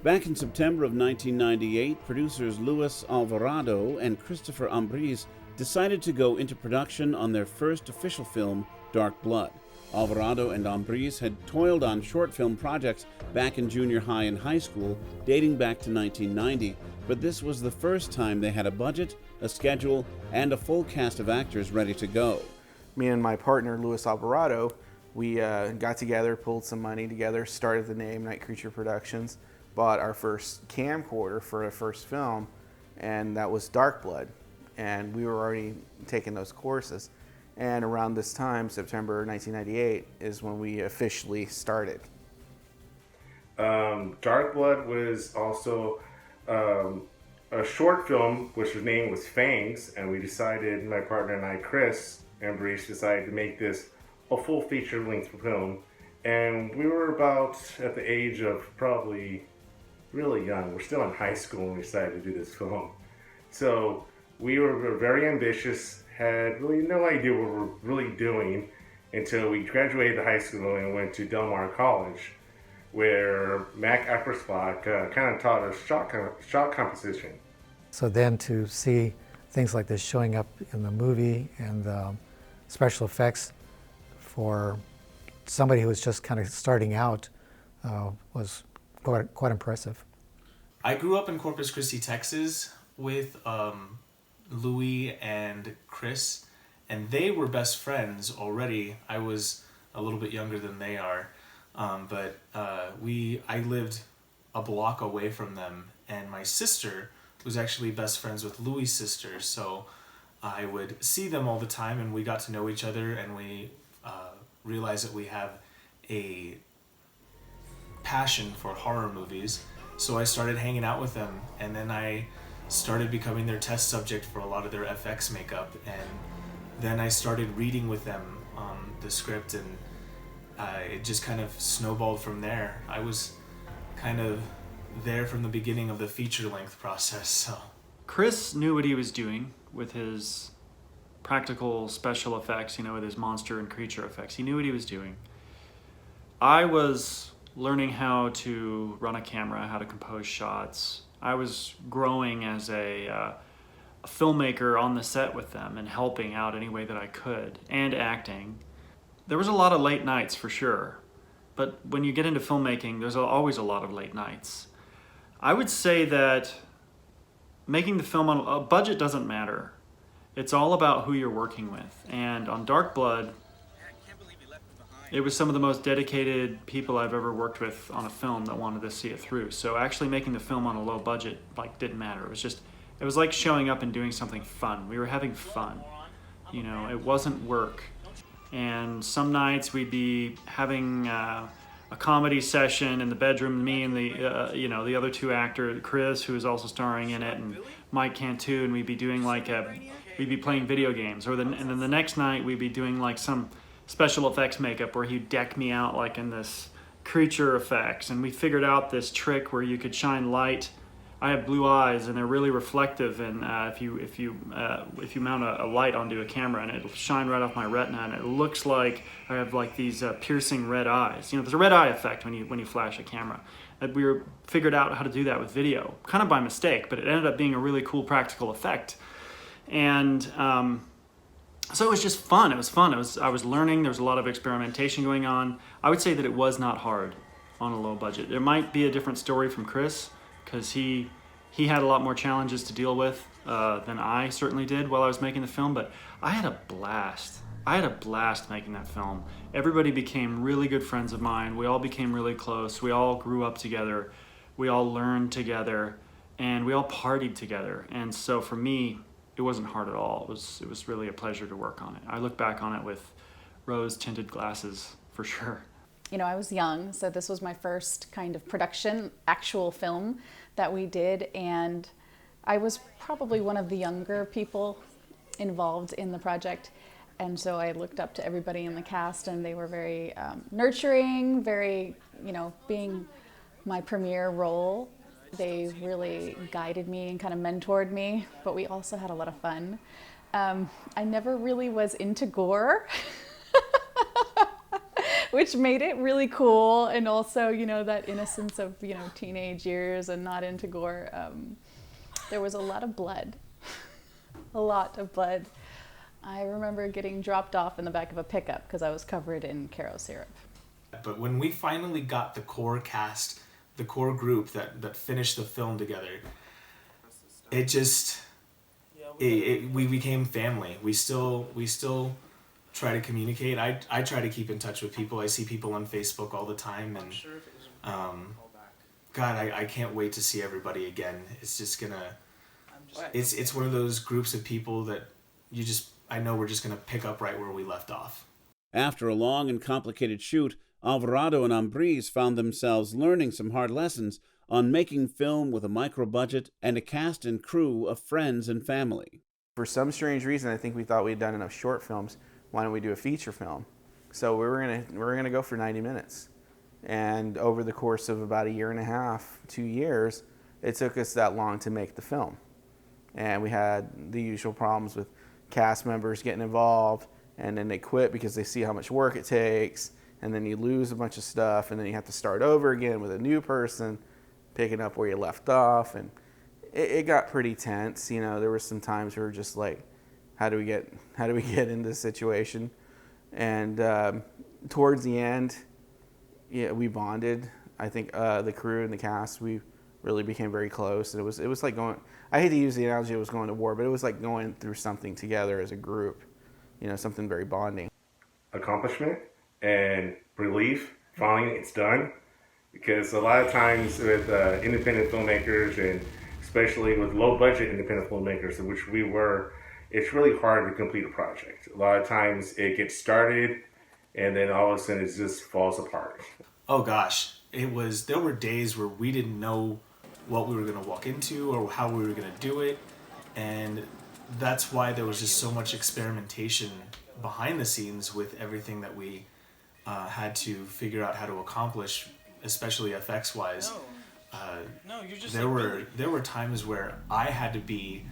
Back in September of 1998, producers Luis Alvarado and Christopher Ambriz decided to go into production on their first official film, Dark Blood. Alvarado and Ambriz had toiled on short film projects back in junior high and high school, dating back to 1990, but this was the first time they had a budget, a schedule, and a full cast of actors ready to go. Me and my partner, Luis Alvarado, we got together, pulled some money together, started the name Night Creature Productions, bought our first camcorder for our first film, and that was Dark Blood. And we were already taking those courses. And around this time, September 1998, is when we officially started. Dark Blood was also a short film, which was named was FANGS, and we decided, my partner and I, Chris Ambriz, decided to make this a full feature-length film. And we were about at the age of probably really young. We're still in high school when we decided to do this film. So we were very ambitious, had really no idea what we were really doing until we graduated high school and went to Del Mar College, where Mac Epperspach kind of taught us shot composition. So then to see things like this showing up in the movie and the special effects for somebody who was just kind of starting out was quite impressive. I grew up in Corpus Christi, Texas with Louis and Chris, and they were best friends already. I was a little bit younger than they are, but I lived a block away from them, and my sister was actually best friends with Louis' sister, so I would see them all the time, and we got to know each other, and we realized that we have a passion for horror movies. So I started hanging out with them, and then I started becoming their test subject for a lot of their FX makeup, and then I started reading with them the script, and it just kind of snowballed from there. I was kind of there from the beginning of the feature-length process. So Chris knew what he was doing with his practical special effects, with his monster and creature effects. He knew what he was doing. I was learning how to run a camera, how to compose shots. I was growing as a filmmaker on the set with them and helping out any way that I could, and acting. There was a lot of late nights for sure, but when you get into filmmaking, there's always a lot of late nights. I would say that making the film on a budget doesn't matter. It's all about who you're working with. And on Dark Blood, it was some of the most dedicated people I've ever worked with on a film that wanted to see it through. So actually making the film on a low budget didn't matter. It was like showing up and doing something fun. We were having fun. It wasn't work. And some nights we'd be having a comedy session in the bedroom, me and the other two actors, Chris, who was also starring in it, and Mike Cantu, and we'd be doing we'd be playing video games. And then the next night we'd be doing some special effects makeup where he'd deck me out in this creature effects, and we figured out this trick where you could shine light. I have blue eyes and they're really reflective, and if you mount a light onto a camera, and it'll shine right off my retina, and it looks like I have these piercing red eyes. There's a red eye effect when you flash a camera. And we figured out how to do that with video, kind of by mistake, but it ended up being a really cool practical effect. And so it was just fun. It was fun. I was learning. There was a lot of experimentation going on. I would say that it was not hard on a low budget. There might be a different story from Chris, because he had a lot more challenges to deal with than I certainly did while I was making the film, but I had a blast. I had a blast making that film. Everybody became really good friends of mine. We all became really close. We all grew up together. We all learned together, and we all partied together. And so for me, it wasn't hard at all. It was really a pleasure to work on it. I look back on it with rose-tinted glasses, for sure. I was young, so this was my first kind of production, actual film that we did, and I was probably one of the younger people involved in the project, and so I looked up to everybody in the cast, and they were very nurturing, very, being my premiere role. They really guided me and kind of mentored me, but we also had a lot of fun. I never really was into gore. which made it really cool. And also, you know, that innocence of, you know, teenage years and not into gore. There was a lot of blood, a lot of blood. I remember getting dropped off in the back of a pickup because I was covered in Caro syrup. But when we finally got the core cast, the core group that finished the film together, it just, we became family. We still try to communicate. I try to keep in touch with people. I see people on Facebook all the time, and God, I can't wait to see everybody again. It's just gonna, it's one of those groups of people that I know we're just gonna pick up right where we left off. After a long and complicated shoot, Alvarado and Ambriz found themselves learning some hard lessons on making film with a micro-budget and a cast and crew of friends and family. For some strange reason, I think we thought we'd done enough short films. Why don't we do a feature film? So we were gonna go for 90 minutes. And over the course of about 1.5 years, 2 years, it took us that long to make the film. And we had the usual problems with cast members getting involved, and then they quit because they see how much work it takes, and then you lose a bunch of stuff, and then you have to start over again with a new person, picking up where you left off, and it got pretty tense. You know, there were some times where we were just like, how do we get into this situation? And towards the end, yeah, we bonded. I think the crew and the cast, we really became very close. And it was like going, I hate to use the analogy it was going to war, but it was like going through something together as a group, you know, something very bonding. Accomplishment and relief, finally it's done. Because a lot of times with independent filmmakers, and especially with low budget independent filmmakers, in which we were, it's really hard to complete a project. A lot of times it gets started and then all of a sudden it just falls apart. Oh gosh, there were days where we didn't know what we were going to walk into or how we were going to do it. And that's why there was just so much experimentation behind the scenes with everything that we had to figure out how to accomplish, especially effects wise. There were times where I had to be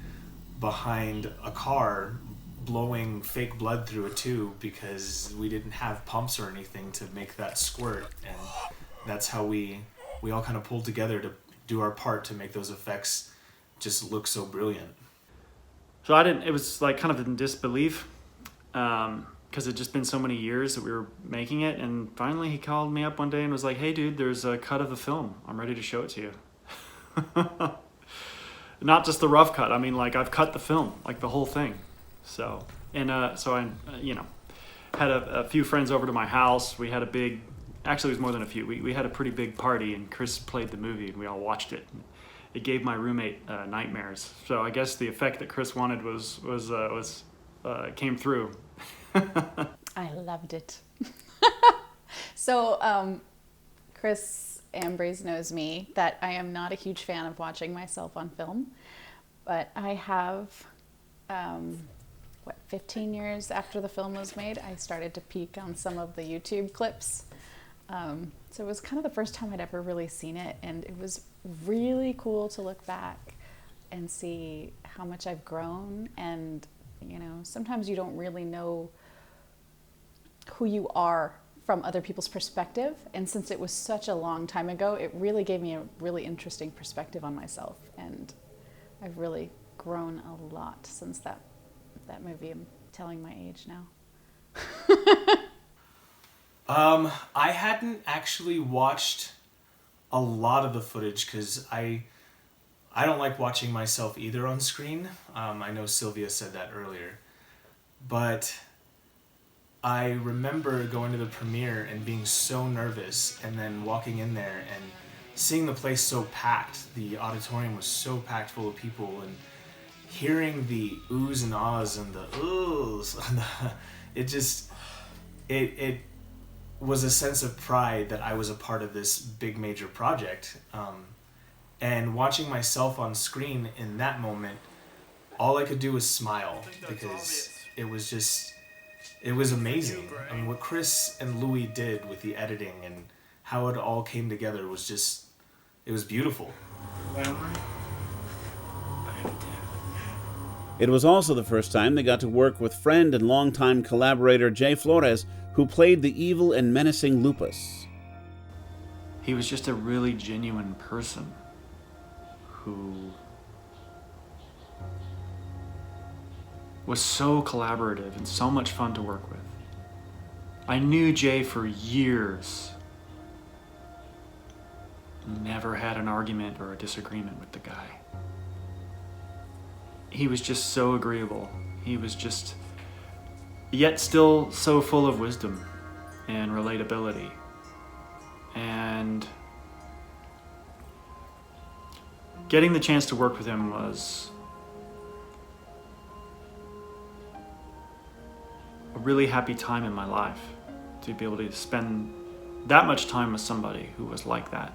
behind a car blowing fake blood through a tube because we didn't have pumps or anything to make that squirt, and that's how we all kind of pulled together to do our part to make those effects just look so brilliant. So it was like kind of in disbelief, because it'd just been so many years that we were making it, and finally he called me up one day and was like, "Hey dude, there's a cut of the film. I'm ready to show it to you." Not just the rough cut. I mean, like, I've cut the film, like the whole thing. So I, you know, had a few friends over to my house. We had a big, actually it was more than a few. We had a pretty big party, and Chris played the movie and we all watched it. It gave my roommate nightmares. So I guess the effect that Chris wanted was came through. I loved it. So Chris Ambriz knows me that I am not a huge fan of watching myself on film, but I have 15 years after the film was made, I started to peek on some of the YouTube clips. So it was kind of the first time I'd ever really seen it, and it was really cool to look back and see how much I've grown. And you know, sometimes you don't really know who you are from other people's perspective, and since it was such a long time ago, it really gave me a really interesting perspective on myself, and I've really grown a lot since that movie. I'm telling my age now. I hadn't actually watched a lot of the footage because I don't like watching myself either on screen. I know Sylvia said that earlier, but I remember going to the premiere and being so nervous, and then walking in there and seeing the place so packed. The auditorium was so packed full of people, and hearing the oohs and ahs and the oohs, it was a sense of pride that I was a part of this big major project. And watching myself on screen in that moment, all I could do was smile, because it was amazing. I mean, what Chris and Louis did with the editing and how it all came together was just, it was beautiful. It was also the first time they got to work with friend and longtime collaborator Jay Flores, who played the evil and menacing Lupus. He was just a really genuine person who was so collaborative and so much fun to work with. I knew Jay for years. Never had an argument or a disagreement with the guy. He was just so agreeable. He was just, yet still so full of wisdom and relatability. And getting the chance to work with him was a really happy time in my life, to be able to spend that much time with somebody who was like that,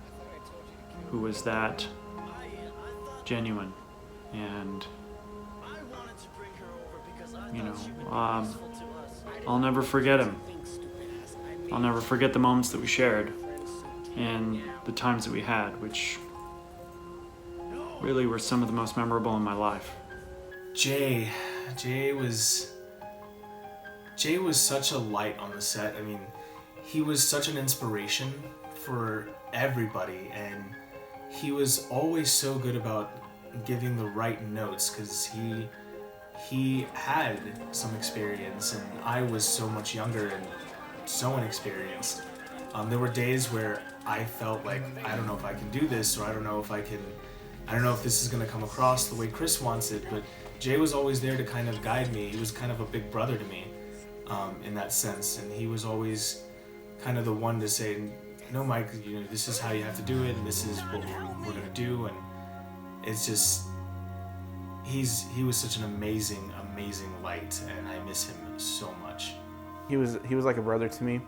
who was that genuine. And you know, I'll never forget him. I'll never forget the moments that we shared and the times that we had, which really were some of the most memorable in my life. Jay was such a light on the set. I mean, he was such an inspiration for everybody, and he was always so good about giving the right notes, because he had some experience and I was so much younger and so inexperienced. There were days where I felt like, I don't know if I can do this, or I don't know if this is going to come across the way Chris wants it, but Jay was always there to kind of guide me. He was kind of a big brother to me in that sense, and he was always kind of the one to say, no, Mike, you know, this is how you have to do it, and this is what we're going to do. And it's just, he was such an amazing light, and I miss him so much. He was like a brother to me.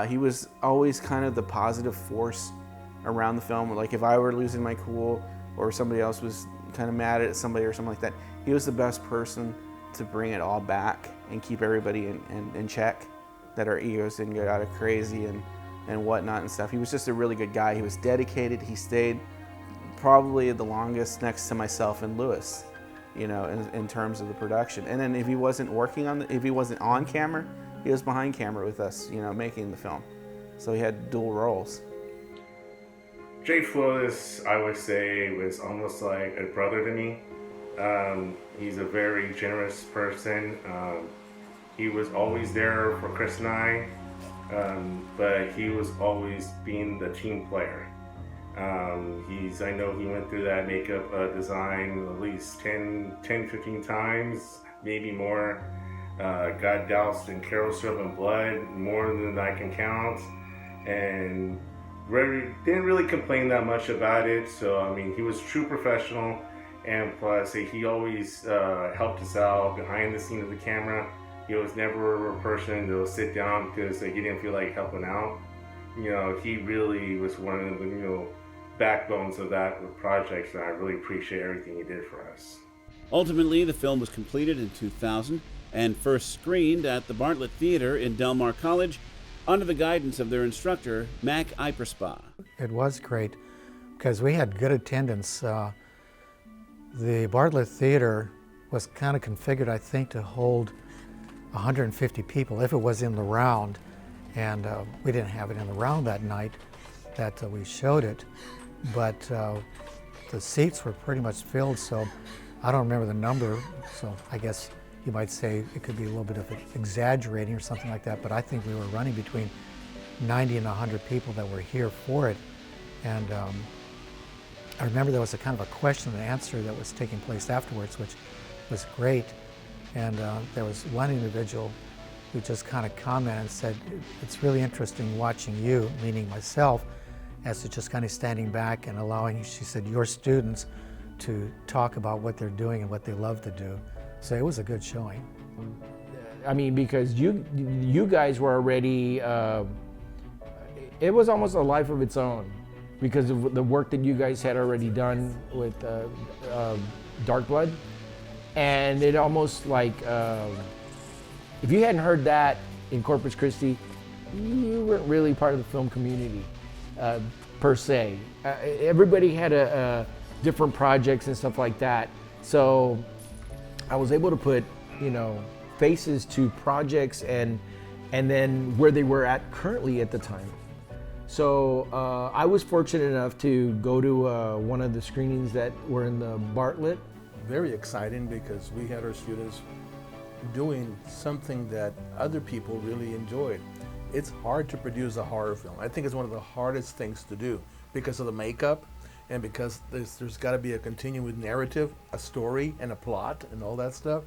He was always kind of the positive force around the film. Like if I were losing my cool, or somebody else was kind of mad at somebody or something like that, he was the best person to bring it all back and keep everybody in check, that our egos didn't get out of crazy and whatnot and stuff. He was just a really good guy. He was dedicated. He stayed probably the longest next to myself and Lewis, you know, in terms of the production. And then if he wasn't if he wasn't on camera, he was behind camera with us, you know, making the film. So he had dual roles. Jay Flores, I would say, was almost like a brother to me. He's a very generous person. He was always there for Chris and I, but he was always being the team player. I know he went through that makeup design at least 10-15 times, maybe more. Got doused in carousel and blood more than I can count, and didn't really complain that much about it. So I mean, he was a true professional, and plus he always helped us out behind the scene of the camera. He was never a person to sit down because he didn't feel like helping out. You know, he really was one of the, you know, backbones of that project, and I really appreciate everything he did for us. Ultimately, the film was completed in 2000 and first screened at the Bartlett Theater in Del Mar College under the guidance of their instructor, Mac Iperspa. It was great because we had good attendance. The Bartlett Theater was kind of configured, I think, to hold 150 people if it was in the round, and we didn't have it in the round that night that we showed it, but the seats were pretty much filled, so I don't remember the number, so I guess you might say it could be a little bit of exaggerating or something like that, but I think we were running between 90 and 100 people that were here for it. And I remember there was a kind of a question and answer that was taking place afterwards, which was great. And there was one individual who just kind of commented and said, it's really interesting watching you, meaning myself, as to just kind of standing back and allowing, she said, your students to talk about what they're doing and what they love to do. So it was a good showing. I mean, because you guys were already, it was almost a life of its own because of the work that you guys had already done with Dark Blood. And it almost like, if you hadn't heard that in Corpus Christi, you weren't really part of the film community, per se. Everybody had different projects and stuff like that. So I was able to put, faces to projects and then where they were at currently at the time. So I was fortunate enough to go to one of the screenings that were in the Bartlett. Very exciting because we had our students doing something that other people really enjoyed. It's hard to produce a horror film. I think it's one of the hardest things to do because of the makeup and because there's got to be a continuing narrative, a story, and a plot and all that stuff.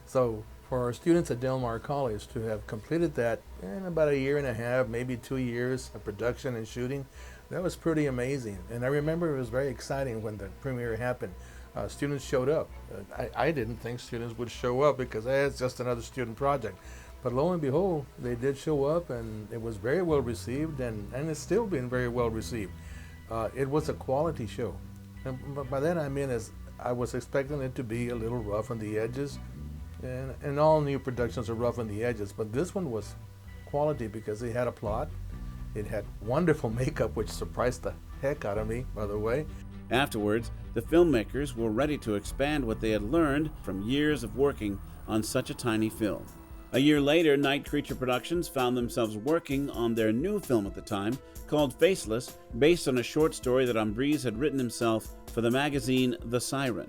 So for our students at Del Mar College to have completed that in about 1.5 years, maybe 2 years of production and shooting, that was pretty amazing. And I remember it was very exciting when the premiere happened. Students showed up. I didn't think students would show up because it's just another student project. But lo and behold, they did show up, and it was very well received, and it's still been very well received. It was a quality show. And by that I mean I was expecting it to be a little rough on the edges, and all new productions are rough on the edges, but this one was quality because it had a plot, it had wonderful makeup, which surprised the heck out of me, by the way. Afterwards, the filmmakers were ready to expand what they had learned from years of working on such a tiny film. A year later, Night Creature Productions found themselves working on their new film at the time, called Faceless, based on a short story that Ambriz had written himself for the magazine The Siren.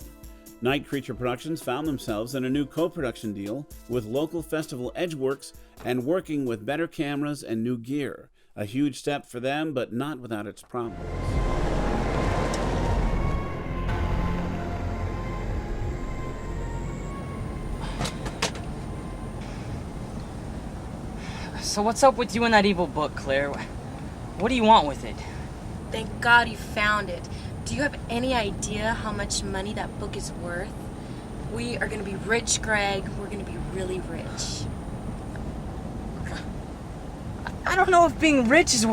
Night Creature Productions found themselves in a new co-production deal with local festival Edgeworks and working with better cameras and new gear. A huge step for them, but not without its problems. So what's up with you and that evil book, Claire? What do you want with it? Thank God you found it. Do you have any idea how much money that book is worth? We are gonna be rich, Greg. We're gonna be really rich. I don't know if being rich is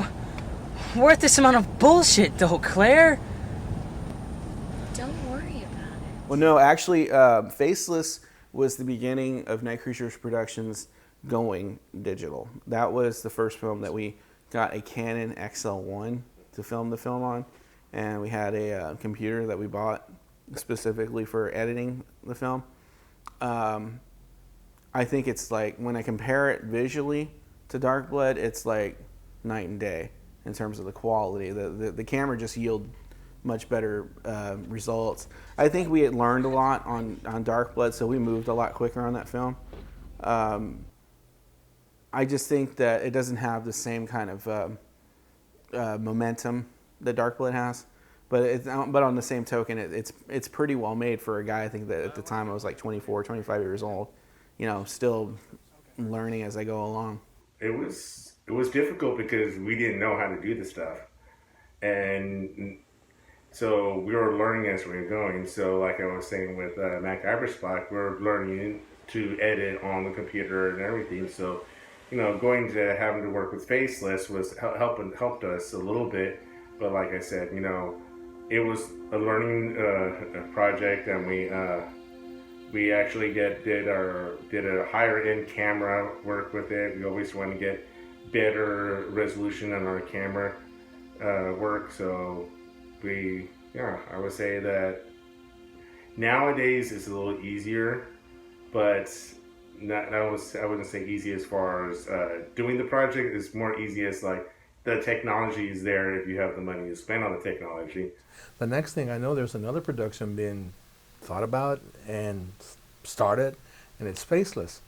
worth this amount of bullshit, though, Claire. Don't worry about it. Well, no, actually, Faceless was the beginning of Night Creatures Productions going digital. That was the first film that we got a Canon XL1 to film the film on, and we had a computer that we bought specifically for editing the film. I think it's like, when I compare it visually to Dark Blood, it's like night and day in terms of the quality. The camera just yielded much better results. I think we had learned a lot on Dark Blood, so we moved a lot quicker on that film. I just think that it doesn't have the same kind of momentum that Dark Blood has, but on the same token, it's pretty well made for a guy. I think that at the time I was like 24, 25 years old, still learning as I go along. It was difficult because we didn't know how to do the stuff, and so we were learning as we were going. So like I was saying with Mac Iverspot, we're learning to edit on the computer and everything. So going to having to work with Faceless was helped us a little bit, but like I said, it was a learning project, and we actually did a higher end camera work with it. We always want to get better resolution on our camera work, so I would say that nowadays it's a little easier, but I wouldn't say easy as far as doing the project. It's more easy as like the technology is there if you have the money to spend on the technology. The next thing I know, there's another production being thought about and started, and it's Faceless.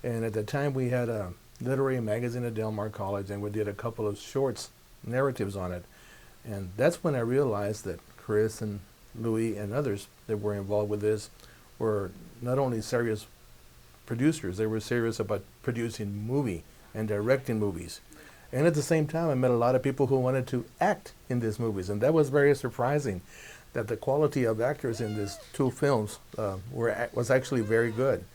And at the time we had a literary magazine at Del Mar College, and we did a couple of shorts, narratives on it. And that's when I realized that Chris and Louis and others that were involved with this were not only serious producers, they were serious about producing movie and directing movies. And at the same time, I met a lot of people who wanted to act in these movies, and that was very surprising, that the quality of actors in these two films was actually very good.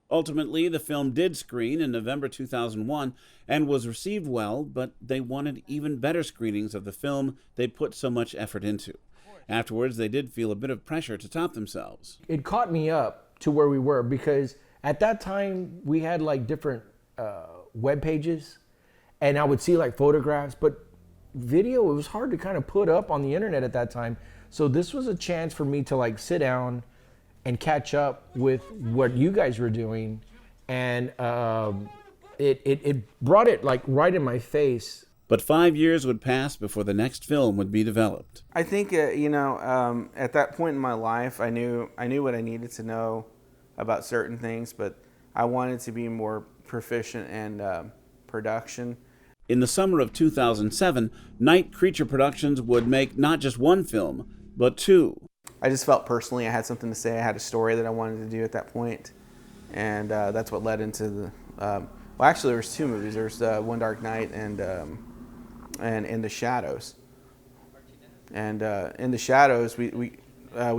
Ultimately, the film did screen in November 2001 and was received well, but they wanted even better screenings of the film they put so much effort into. Afterwards, they did feel a bit of pressure to top themselves. It caught me up to where we were, because at that time we had like different web pages, and I would see like photographs, but video, it was hard to kind of put up on the internet at that time. So this was a chance for me to like sit down and catch up with what you guys were doing, and it brought it like right in my face. But 5 years would pass before the next film would be developed. I think at that point in my life, I knew what I needed to know about certain things, but I wanted to be more proficient in production. In the summer of 2007, Night Creature Productions would make not just one film, but two. I just felt personally I had something to say. I had a story that I wanted to do at that point, and that's what led into the. Well, actually, there was two movies. There's One Dark Night and In the Shadows. And In the Shadows, we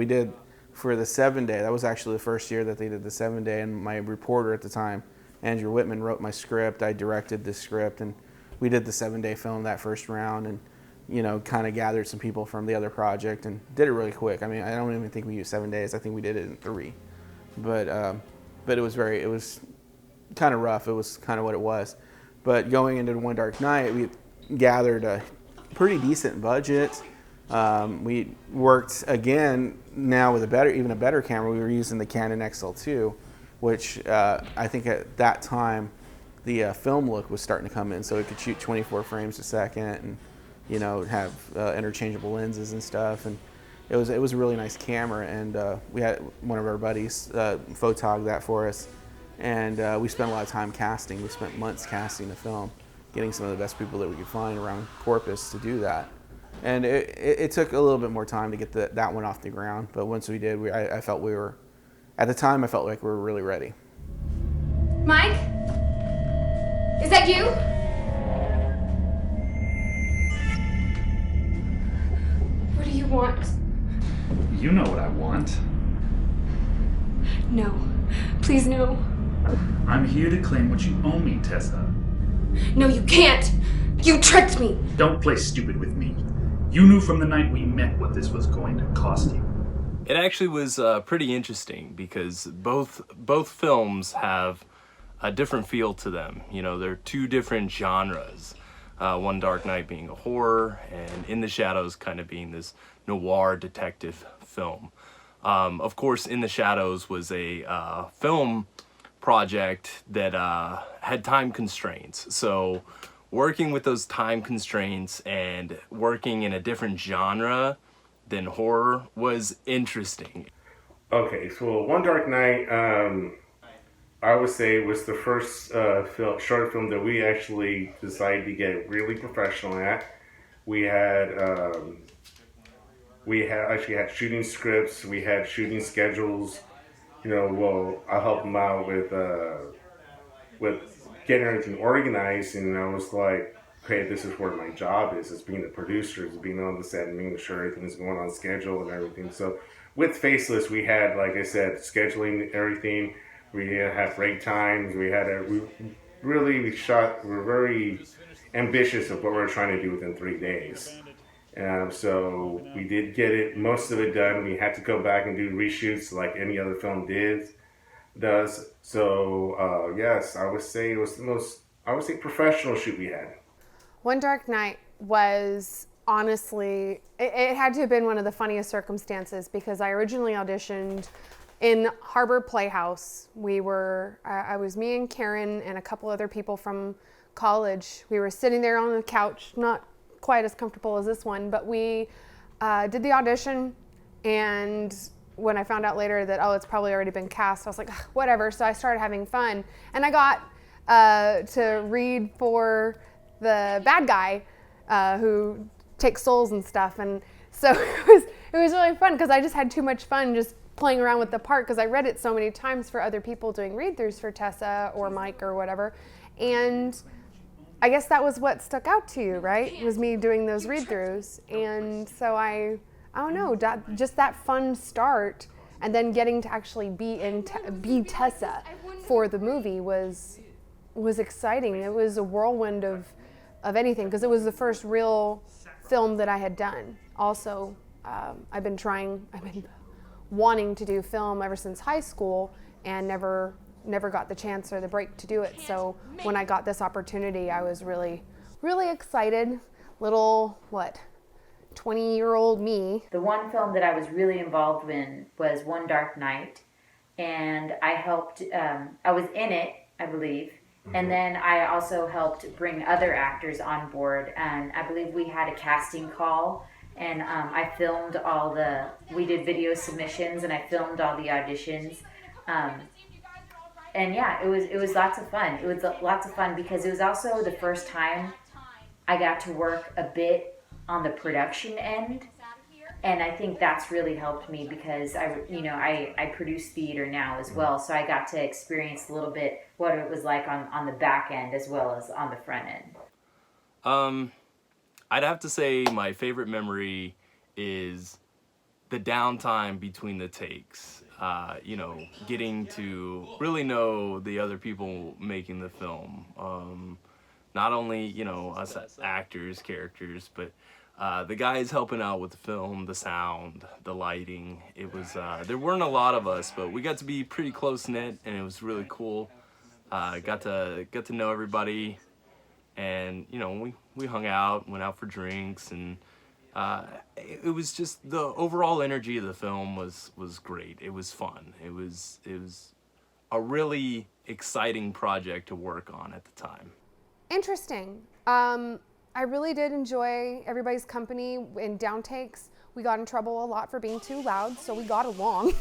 did for the 7-day. That was actually the first year that they did the 7-day, and my reporter at the time, Andrew Whitman, wrote my script. I directed the script, and we did the 7-day film that first round, and kind of gathered some people from the other project and did it really quick. I mean, I don't even think we used 7 days. I think we did it in 3. But it was kind of rough. It was kind of what it was. But going into One Dark Night, we gathered a pretty decent budget. We worked again now with even a better camera. We were using the Canon XL2, which I think at that time the film look was starting to come in, so it could shoot 24 frames a second and have interchangeable lenses and stuff. And it was a really nice camera. And we had one of our buddies photog that for us, and we spent a lot of time casting. We spent months casting the film, getting some of the best people that we could find around Corpus to do that. And it took a little bit more time to get that one off the ground, but once we did, I felt we were, at the time, I felt like we were really ready. Mike? Is that you? What do you want? You know what I want. No. Please, no. I'm here to claim what you owe me, Tessa. No, you can't! You tricked me! Don't play stupid with me. You knew from the night we met what this was going to cost you. It actually was pretty interesting because both films have a different feel to them. They're two different genres. One Dark Night being a horror, and In the Shadows kind of being this noir detective film. Of course, In the Shadows was a film project that had time constraints. So working with those time constraints and working in a different genre than horror was interesting. Okay, so One Dark Night, I would say was the first short film that we actually decided to get really professional at. We had actually shooting scripts, we had shooting schedules. I helped them out with getting everything organized, and I was like, okay, this is where my job is. It's being the producer, it's being on the set and making sure everything's going on schedule and everything. So with Faceless, we had, like I said, scheduling everything. We had break times. We were very ambitious of what we were trying to do within 3 days. So we did get most of it done. We had to go back and do reshoots like any other film does. So yes, I would say it was the most, professional shoot we had. One Dark Night was honestly, it had to have been one of the funniest circumstances because I originally auditioned in Harbor Playhouse. I was me and Karen and a couple other people from college. We were sitting there on the couch, not quite as comfortable as this one, but we did the audition, and when I found out later that, it's probably already been cast, I was like, whatever. So I started having fun, and I got to read for the bad guy who takes souls and stuff, and so it was really fun because I just had too much fun just playing around with the part because I read it so many times for other people doing read-throughs for Tessa or Mike or whatever, and I guess that was what stuck out to you, right? It was me doing those read-throughs, and so I don't know, just that fun start, and then getting to actually be Tessa for the movie was exciting. It was a whirlwind of anything because it was the first real film that I had done. Also, I've been wanting to do film ever since high school and never got the chance or the break to do it. So when I got this opportunity, I was really, really excited. Little, 20-year-old me. The one film that I was really involved in was One Dark Night, and I helped, I was in it, I believe, and then I also helped bring other actors on board, and I believe we had a casting call, and I filmed we did video submissions, and I filmed all the auditions, and yeah, it was lots of fun. It was lots of fun because it was also the first time I got to work a bit on the production end, and I think that's really helped me because I produce theater now as well, so I got to experience a little bit what it was like on the back end as well as on the front end. I'd have to say my favorite memory is the downtime between the takes. Getting to really know the other people making the film. Not only, us as actors, characters, but the guys helping out with the film, the sound, the lighting. It was, there weren't a lot of us, but we got to be pretty close-knit, and it was really cool. Got to know everybody, and, we hung out, went out for drinks, and it was just the overall energy of the film was great. It was fun. It was a really exciting project to work on at the time. Interesting. I really did enjoy everybody's company in downtakes. We got in trouble a lot for being too loud, so we got along.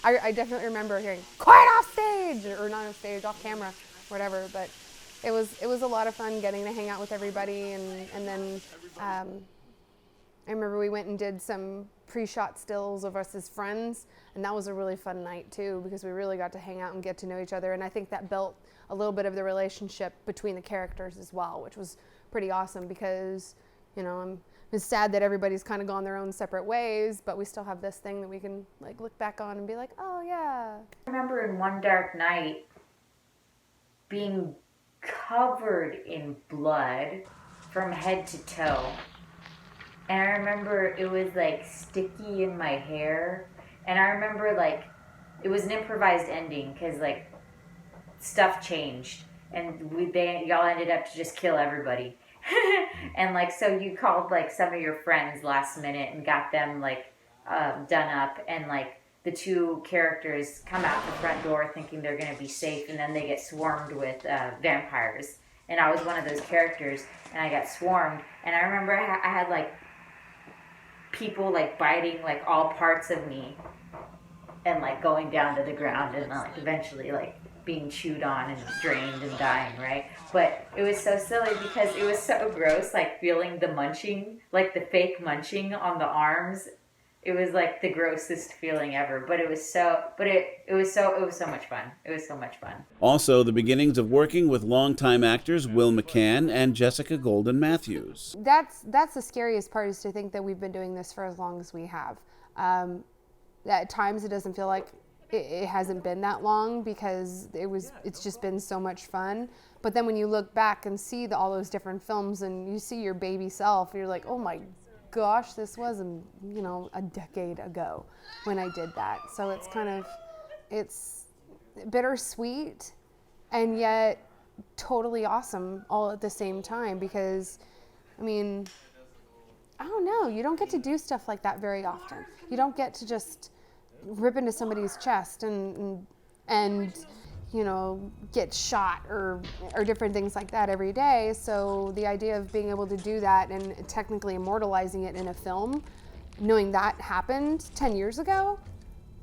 I definitely remember hearing "quiet off stage" or not off stage, off camera, whatever. But it was a lot of fun getting to hang out with everybody, and then I remember we went and did some pre-shot stills of us as friends, and that was a really fun night too because we really got to hang out and get to know each other, and I think that built a little bit of the relationship between the characters as well, which was pretty awesome because, it's sad that everybody's kind of gone their own separate ways, but we still have this thing that we can look back on and be like, oh yeah. I remember in One Dark Night being covered in blood from head to toe. And I remember it was sticky in my hair. And I remember it was an improvised ending because stuff changed. And y'all ended up to just kill everybody. And so you called some of your friends last minute and got them done up. And the two characters come out the front door thinking they're going to be safe. And then they get swarmed with vampires. And I was one of those characters. And I got swarmed. And I remember I had people biting all parts of me and going down to the ground and eventually being chewed on and drained and dying, right? But it was so silly because it was so gross, feeling the munching, the fake munching on the arms. It was the grossest feeling ever, but it was so much fun. It was so much fun. Also, the beginnings of working with longtime actors Will McCann and Jessica Golden Matthews. That's the scariest part, is to think that we've been doing this for as long as we have. At times it doesn't feel like it hasn't been that long because it's just been so much fun. But then when you look back and see all those different films and you see your baby self, you're like, oh my gosh, this was a decade ago when I did that. So it's bittersweet and yet totally awesome all at the same time because, I don't know, you don't get to do stuff like that very often. You don't get to just rip into somebody's chest and get shot or different things like that every day. So the idea of being able to do that and technically immortalizing it in a film, knowing that happened 10 years ago,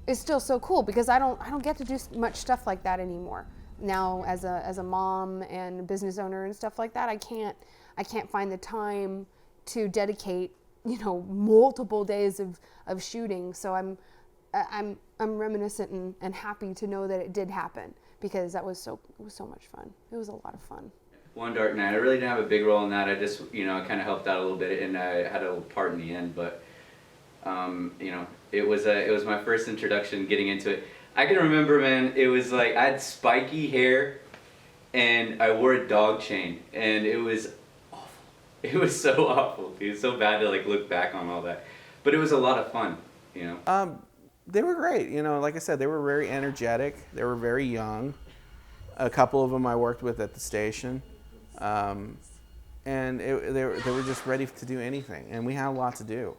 is still so cool because I don't get to do much stuff like that anymore. Now as a mom and business owner and stuff like that, I can't find the time to dedicate multiple days of shooting. So I'm reminiscent and happy to know that it did happen because it was so much fun. It was a lot of fun. One Dark Night, I really didn't have a big role in that. I just, I kind of helped out a little bit and I had a little part in the end, but, it was my first introduction getting into it. I can remember, man, it was I had spiky hair and I wore a dog chain and it was awful. It was so awful. It was so bad to look back on all that, but it was a lot of fun, They were great. Like I said, they were very energetic. They were very young. A couple of them I worked with at the station. and they were just ready to do anything. And we had a lot to do.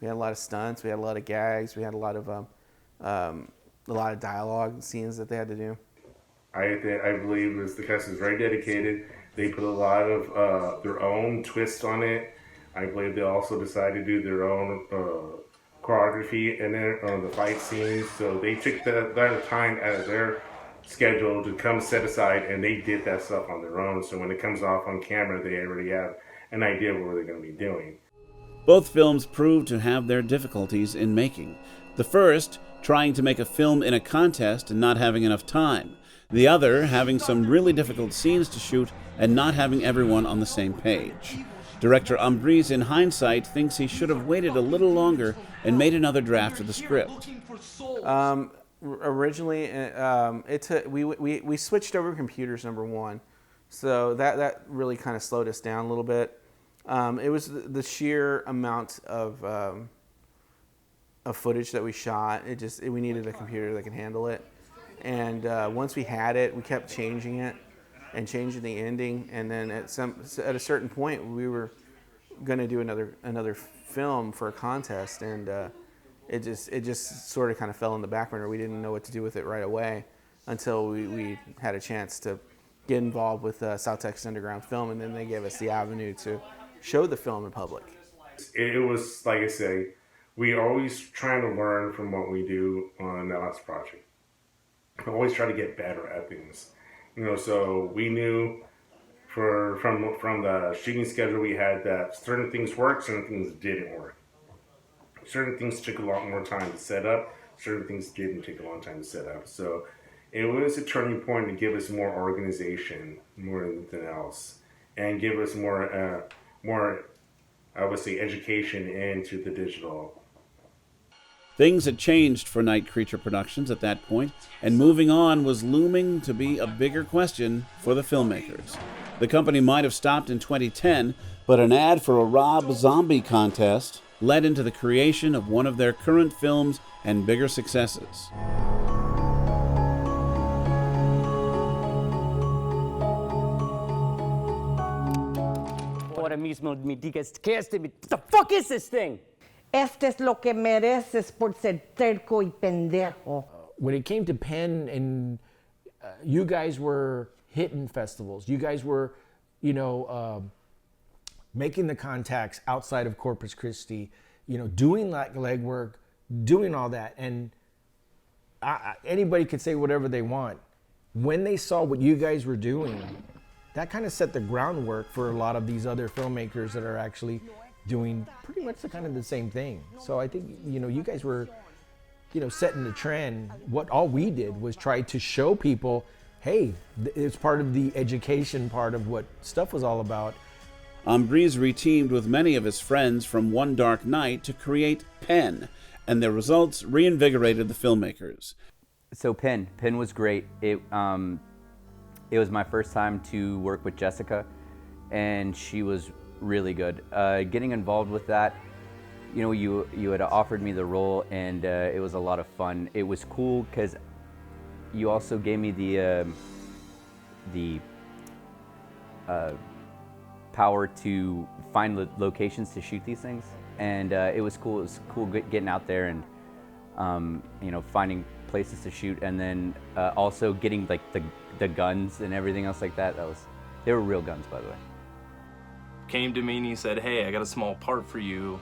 We had a lot of stunts. We had a lot of gags. We had a lot of dialogue scenes that they had to do. I believe the cast is very dedicated. They put a lot of their own twist on it. I believe they also decided to do their own choreography and then the fight scenes. So they took that time out of their schedule to come set aside, and they did that stuff on their own. So when it comes off on camera, they already have an idea of what they're going to be doing. Both films proved to have their difficulties in making. The first, trying to make a film in a contest and not having enough time. The other, having some really difficult scenes to shoot and not having everyone on the same page. Director Ambriz, in hindsight, thinks he should have waited a little longer and made another draft of the script. Originally, we switched over computers, number one, so that really kind of slowed us down a little bit. It was the sheer amount of footage that we shot. We needed a computer that could handle it, and once we had it, we kept changing it and changing the ending, and then at a certain point, we were going to do another film for a contest, and it just sort of kind of fell in the back burner. We didn't know what to do with it right away until we had a chance to get involved with South Texas Underground Film, and then they gave us the avenue to show the film in public. It was, like I say, we are always trying to learn from what we do on that last project. We always try to get better at things. So we knew from the shooting schedule we had that certain things worked, certain things didn't work. Certain things took a lot more time to set up, certain things didn't take a long time to set up. So it was a turning point to give us more organization, more than anything else, and give us more, I would say, education into the digital. Things had changed for Night Creature Productions at that point, and moving on was looming to be a bigger question for the filmmakers. The company might have stopped in 2010, but an ad for a Rob Zombie contest led into the creation of one of their current films and bigger successes. Ahora mismo me digas, ¿qué es? What the fuck is this thing? Este es lo que mereces por ser terco y pendejo. When it came to Penn, and you guys were hitting festivals, you guys were, making the contacts outside of Corpus Christi, doing like legwork, doing all that, and anybody could say whatever they want. When they saw what you guys were doing, that kind of set the groundwork for a lot of these other filmmakers that are actually doing pretty much the same thing. So I think, you guys were, setting the trend. All we did was try to show people, hey, it's part of the education part of what stuff was all about. Ambriz reteamed with many of his friends from One Dark Night to create Penn, and their results reinvigorated the filmmakers. So Penn was great. It was my first time to work with Jessica, and she was really good. Getting involved with that, you had offered me the role, and it was a lot of fun. It was cool because you also gave me the power to find locations to shoot these things, and it was cool. It was cool getting out there and finding places to shoot, and then also getting like the guns and everything else like that. They were real guns, by the way. Came to me and he said, "Hey, I got a small part for you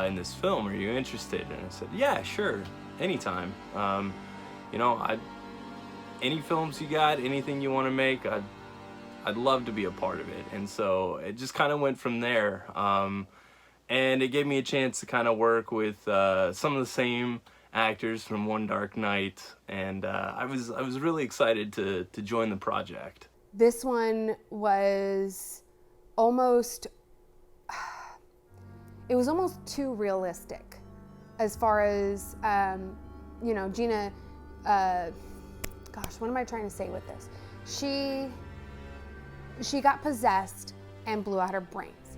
in this film. Are you interested?" And I said, "Yeah, sure, anytime. Any films you got, anything you want to make, I'd love to be a part of it." And so it just kind of went from there. And it gave me a chance to kind of work with some of the same actors from One Dark Night, and I was really excited to join the project. This one was almost too realistic as far as Gina, what am I trying to say with this? She got possessed and blew out her brains.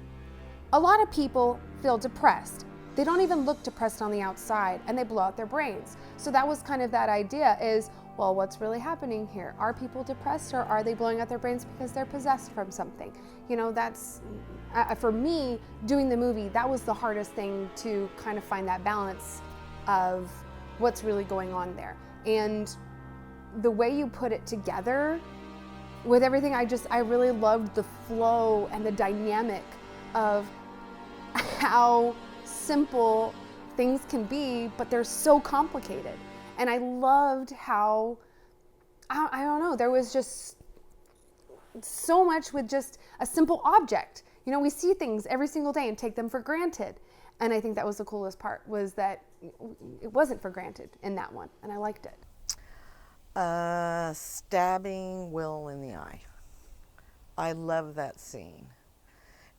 A lot of people feel depressed. They don't even look depressed on the outside, and they blow out their brains. So that was kind of that idea, is well, what's really happening here? Are people depressed, or are they blowing out their brains because they're possessed from something? You know, that's, for me, doing the movie, that was the hardest thing, to kind of find that balance of what's really going on there. And the way you put it together with everything, I really loved the flow and the dynamic of how simple things can be, but they're so complicated. And I loved how, I don't know, there was just so much with just a simple object. You know, we see things every single day and take them for granted. And I think that was the coolest part, was that it wasn't for granted in that one, and I liked it. Stabbing Will in the eye. I love that scene.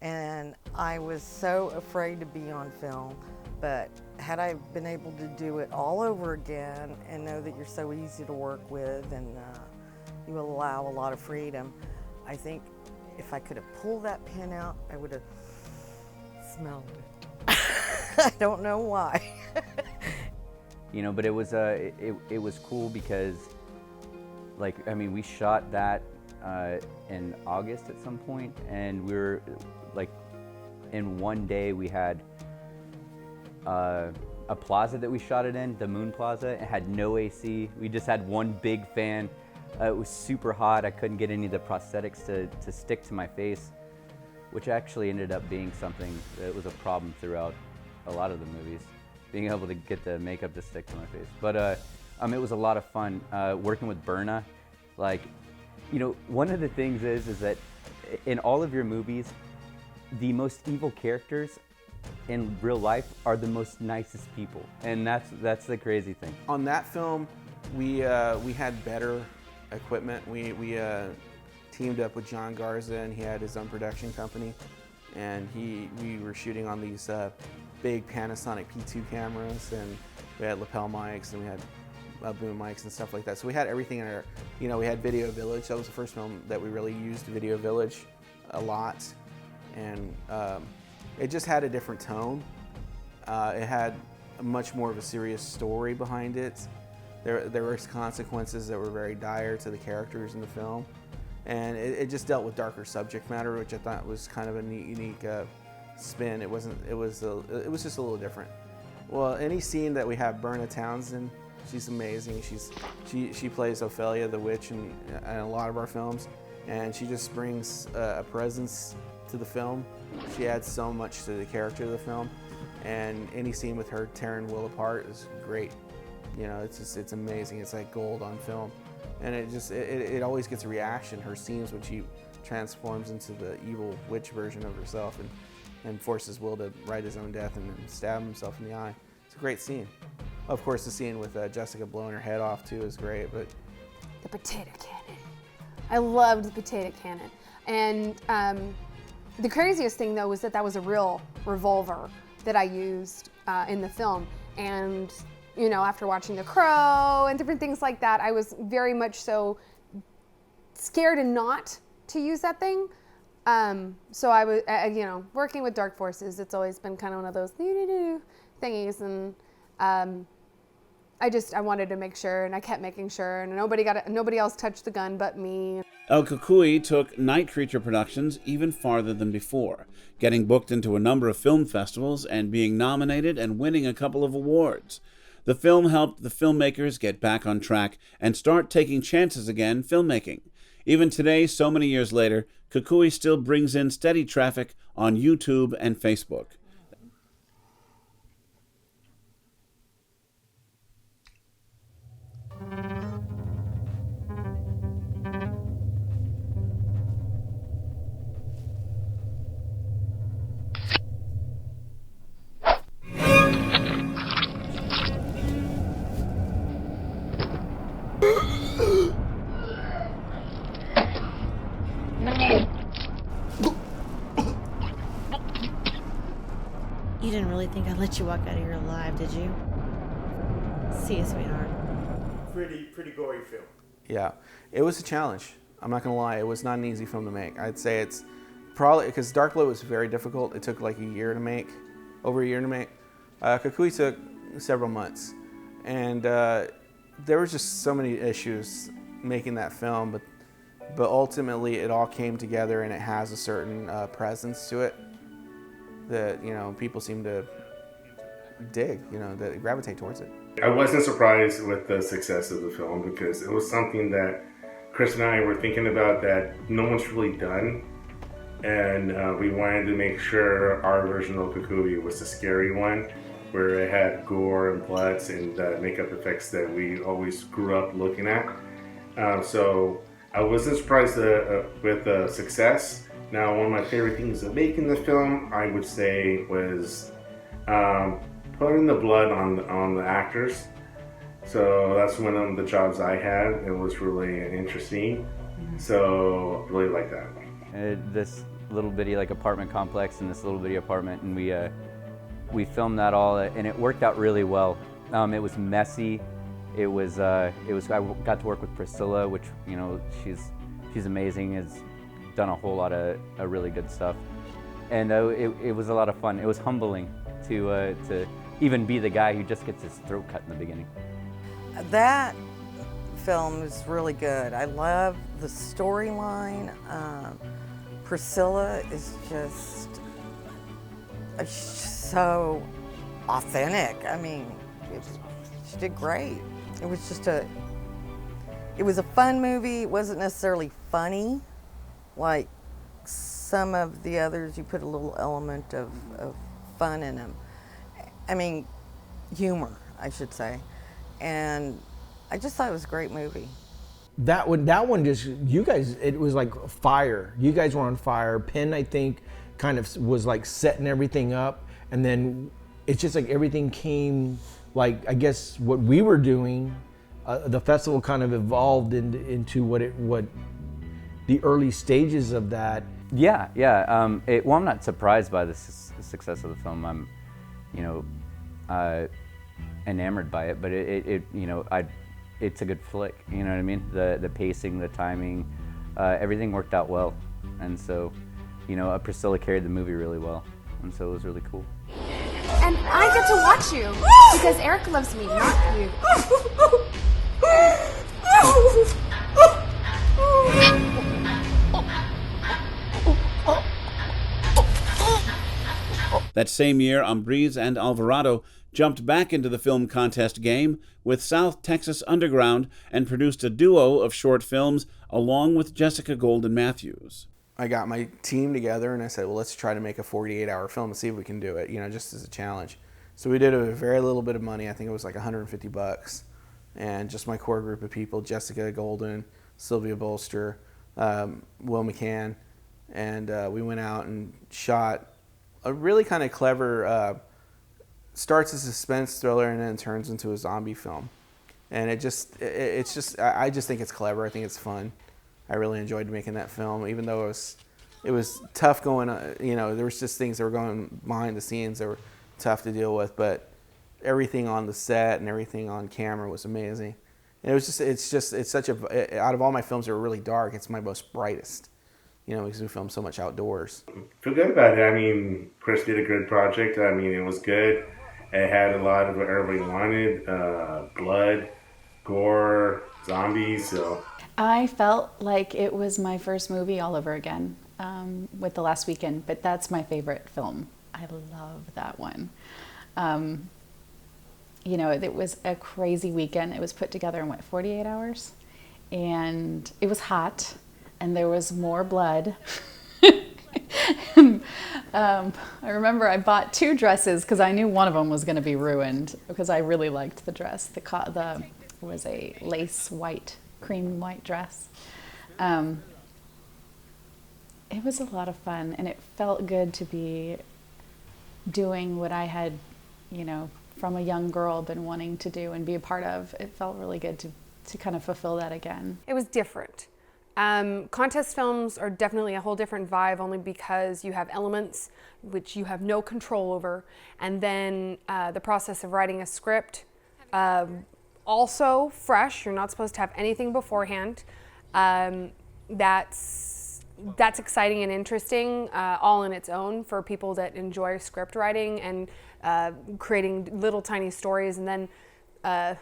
And I was so afraid to be on film, but had I been able to do it all over again and know that you're so easy to work with and you allow a lot of freedom, I think if I could have pulled that pin out, I would have smelled it. I don't know why. You know, but it was cool because, like, I mean, we shot that in August at some point, and we were like, in one day we had a plaza that we shot it in, the Moon Plaza. It had no AC. We just had one big fan. It was super hot. I couldn't get any of the prosthetics to stick to my face, which actually ended up being something that was a problem throughout a lot of the movies, being able to get the makeup to stick to my face. But it was a lot of fun working with Berna. Like, you know, one of the things is that in all of your movies, the most evil characters in real life are the most nicest people, and that's the crazy thing. On that film, we had better equipment. We teamed up with John Garza, and he had his own production company, and we were shooting on these big Panasonic P2 cameras, and we had lapel mics, and we had boom mics and stuff like that. So we had everything in our, you know, we had Video Village. That was the first film that we really used Video Village a lot, and it just had a different tone. It had much more of a serious story behind it. There were consequences that were very dire to the characters in the film, and it just dealt with darker subject matter, which I thought was kind of a neat, unique spin. It was just a little different. Well, any scene that we have Berna Townsend, she's amazing. She plays Ophelia the witch in a lot of our films, and she just brings a presence to the film. She adds so much to the character of the film, and any scene with her tearing Will apart is great. You know, it's amazing. It's like gold on film, and it always gets a reaction. Her scenes when she transforms into the evil witch version of herself and forces Will to write his own death and then stab himself in the eye. It's a great scene. Of course, the scene with Jessica blowing her head off too is great. But the potato cannon. I loved the potato cannon. And the craziest thing though was that was a real revolver that I used in the film. And you know, after watching The Crow and different things like that, I was very much so scared and not to use that thing. So I was, you know, working with Dark Forces, it's always been kind of one of those thingies, and I wanted to make sure, and I kept making sure, and nobody else touched the gun but me. Elle Cucuy took Night Creature Productions even farther than before, getting booked into a number of film festivals and being nominated and winning a couple of awards. The film helped the filmmakers get back on track and start taking chances again filmmaking. Even today, so many years later, Cucuy still brings in steady traffic on YouTube and Facebook. You didn't really think I'd let you walk out of here alive, did you? See you, sweetheart. Pretty gory film. Yeah, it was a challenge. I'm not gonna lie, it was not an easy film to make. I'd say it's probably, because Dark Blood was very difficult. It took like a year to make, over a year to make. Cucuy took several months. And there was just so many issues making that film, but ultimately it all came together, and it has a certain presence to it that, you know, people seem to dig, you know, that gravitate towards it. I wasn't surprised with the success of the film because it was something that Chris and I were thinking about that no one's really done, and we wanted to make sure our version of Cucuy was the scary one, where it had gore and bloods and makeup effects that we always grew up looking at. So I wasn't surprised with the success. Now, one of my favorite things of making the film, I would say, was putting the blood on the actors. So that's one of the jobs I had. It was really interesting. So I really like that. This little bitty apartment complex in this little bitty apartment, and we filmed that all, and it worked out really well. It was messy. I got to work with Priscilla, which, you know, she's amazing. Has done a whole lot of really good stuff, and it was a lot of fun. It was humbling to even be the guy who just gets his throat cut in the beginning. That film is really good. I love the storyline. Priscilla is just so authentic. I mean, she did great. It was just it was a fun movie. It wasn't necessarily funny like some of the others. You put a little element of fun in them. I mean, humor, I should say. And I just thought it was a great movie. That one just, you guys, it was like fire. You guys were on fire. Penn, I think, kind of was like setting everything up, and then it's just like everything came, like, I guess what we were doing, the festival kind of evolved into what the early stages of that. Yeah. Well, I'm not surprised by the success of the film. I'm, you know, enamored by it, but it's a good flick. You know what I mean? The pacing, the timing, everything worked out well, and so, you know, Priscilla carried the movie really well, and so it was really cool. And I get to watch you because Eric loves me, not you. That same year, Ambriz and Alvarado jumped back into the film contest game with South Texas Underground and produced a duo of short films along with Jessica Golden Matthews. I got my team together and I said, well, let's try to make a 48-hour film and see if we can do it, you know, just as a challenge. So we did it with very little bit of money. I think it was like $150. And just my core group of people, Jessica Golden, Sylvia Bolster, Will McCann. And we went out and shot a really kind of clever, starts as a suspense thriller and then turns into a zombie film. And I just think it's clever. I think it's fun. I really enjoyed making that film, even though it was tough going, you know, there was just things that were going behind the scenes that were tough to deal with, but everything on the set and everything on camera was amazing. And it's such a, out of all my films that were really dark, it's my most brightest, you know, because we film so much outdoors. Feel good about it. I mean, Chris did a good project. I mean, it was good. It had a lot of what everybody wanted, blood, gore, zombies, so. I felt like it was my first movie all over again with The Last Weekend, but that's my favorite film. I love that one. You know, it was a crazy weekend. It was put together in, 48 hours? And it was hot, and there was more blood. I remember I bought 2 dresses because I knew one of them was going to be ruined because I really liked the dress. It was a lace white, cream white dress. It was a lot of fun, and it felt good to be doing what I had, you know, from a young girl been wanting to do and be a part of. It felt really good to kind of fulfill that again. It was different. Contest films are definitely a whole different vibe only because you have elements which you have no control over, and then the process of writing a script, also fresh. You're not supposed to have anything beforehand. That's exciting and interesting all in its own for people that enjoy script writing and creating little tiny stories, and then but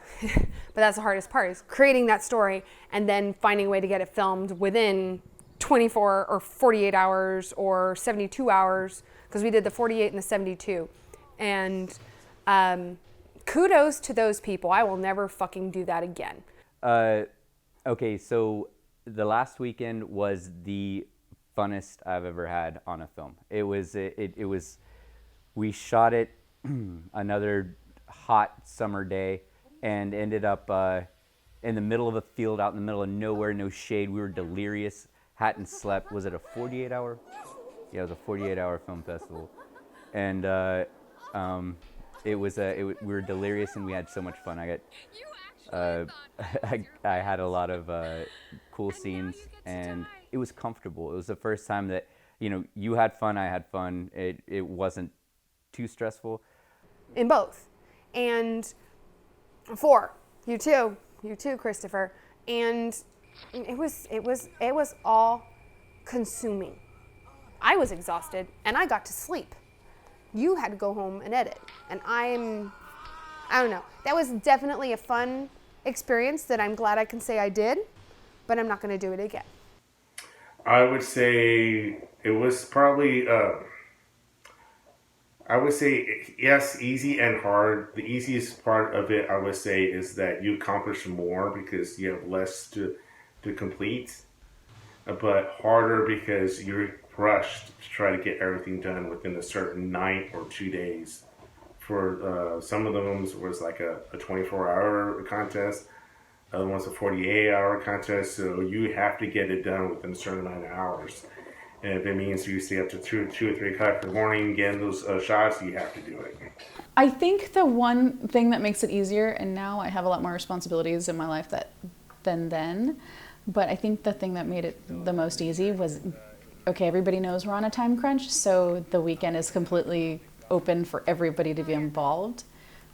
that's the hardest part, is creating that story and then finding a way to get it filmed within 24 or 48 hours or 72 hours, because we did the 48 and the 72. And kudos to those people. I will never fucking do that again. Okay, so the last weekend was the funnest I've ever had on a film. It was, we shot it another hot summer day and ended up in the middle of a field out in the middle of nowhere, no shade. We were delirious, hadn't slept. Was it a 48-hour? Yeah, it was a 48-hour film festival. And we were delirious and we had so much fun. I had a lot of cool scenes and it was comfortable. It was the first time that, you know, you had fun, I had fun. It wasn't too stressful. In both. And 4, you too, Christopher. And it was all consuming. I was exhausted and I got to sleep. You had to go home and edit. And I don't know. That was definitely a fun experience that I'm glad I can say I did, but I'm not going to do it again. I would say it was probably, I would say, yes, easy and hard. The easiest part of it, I would say, is that you accomplish more because you have less to complete, but harder because you're rushed to try to get everything done within a certain night or 2 days. For some of them was like a 24-hour contest, other one's a 48-hour contest, so you have to get it done within a certain amount of hours. And if it means you stay up to 2 or 3 o'clock in the morning getting those shots, you have to do it. I think the one thing that makes it easier, and now I have a lot more responsibilities in my life than then, but I think the thing that made it the most easy was, okay, everybody knows we're on a time crunch, so the weekend is completely open for everybody to be involved,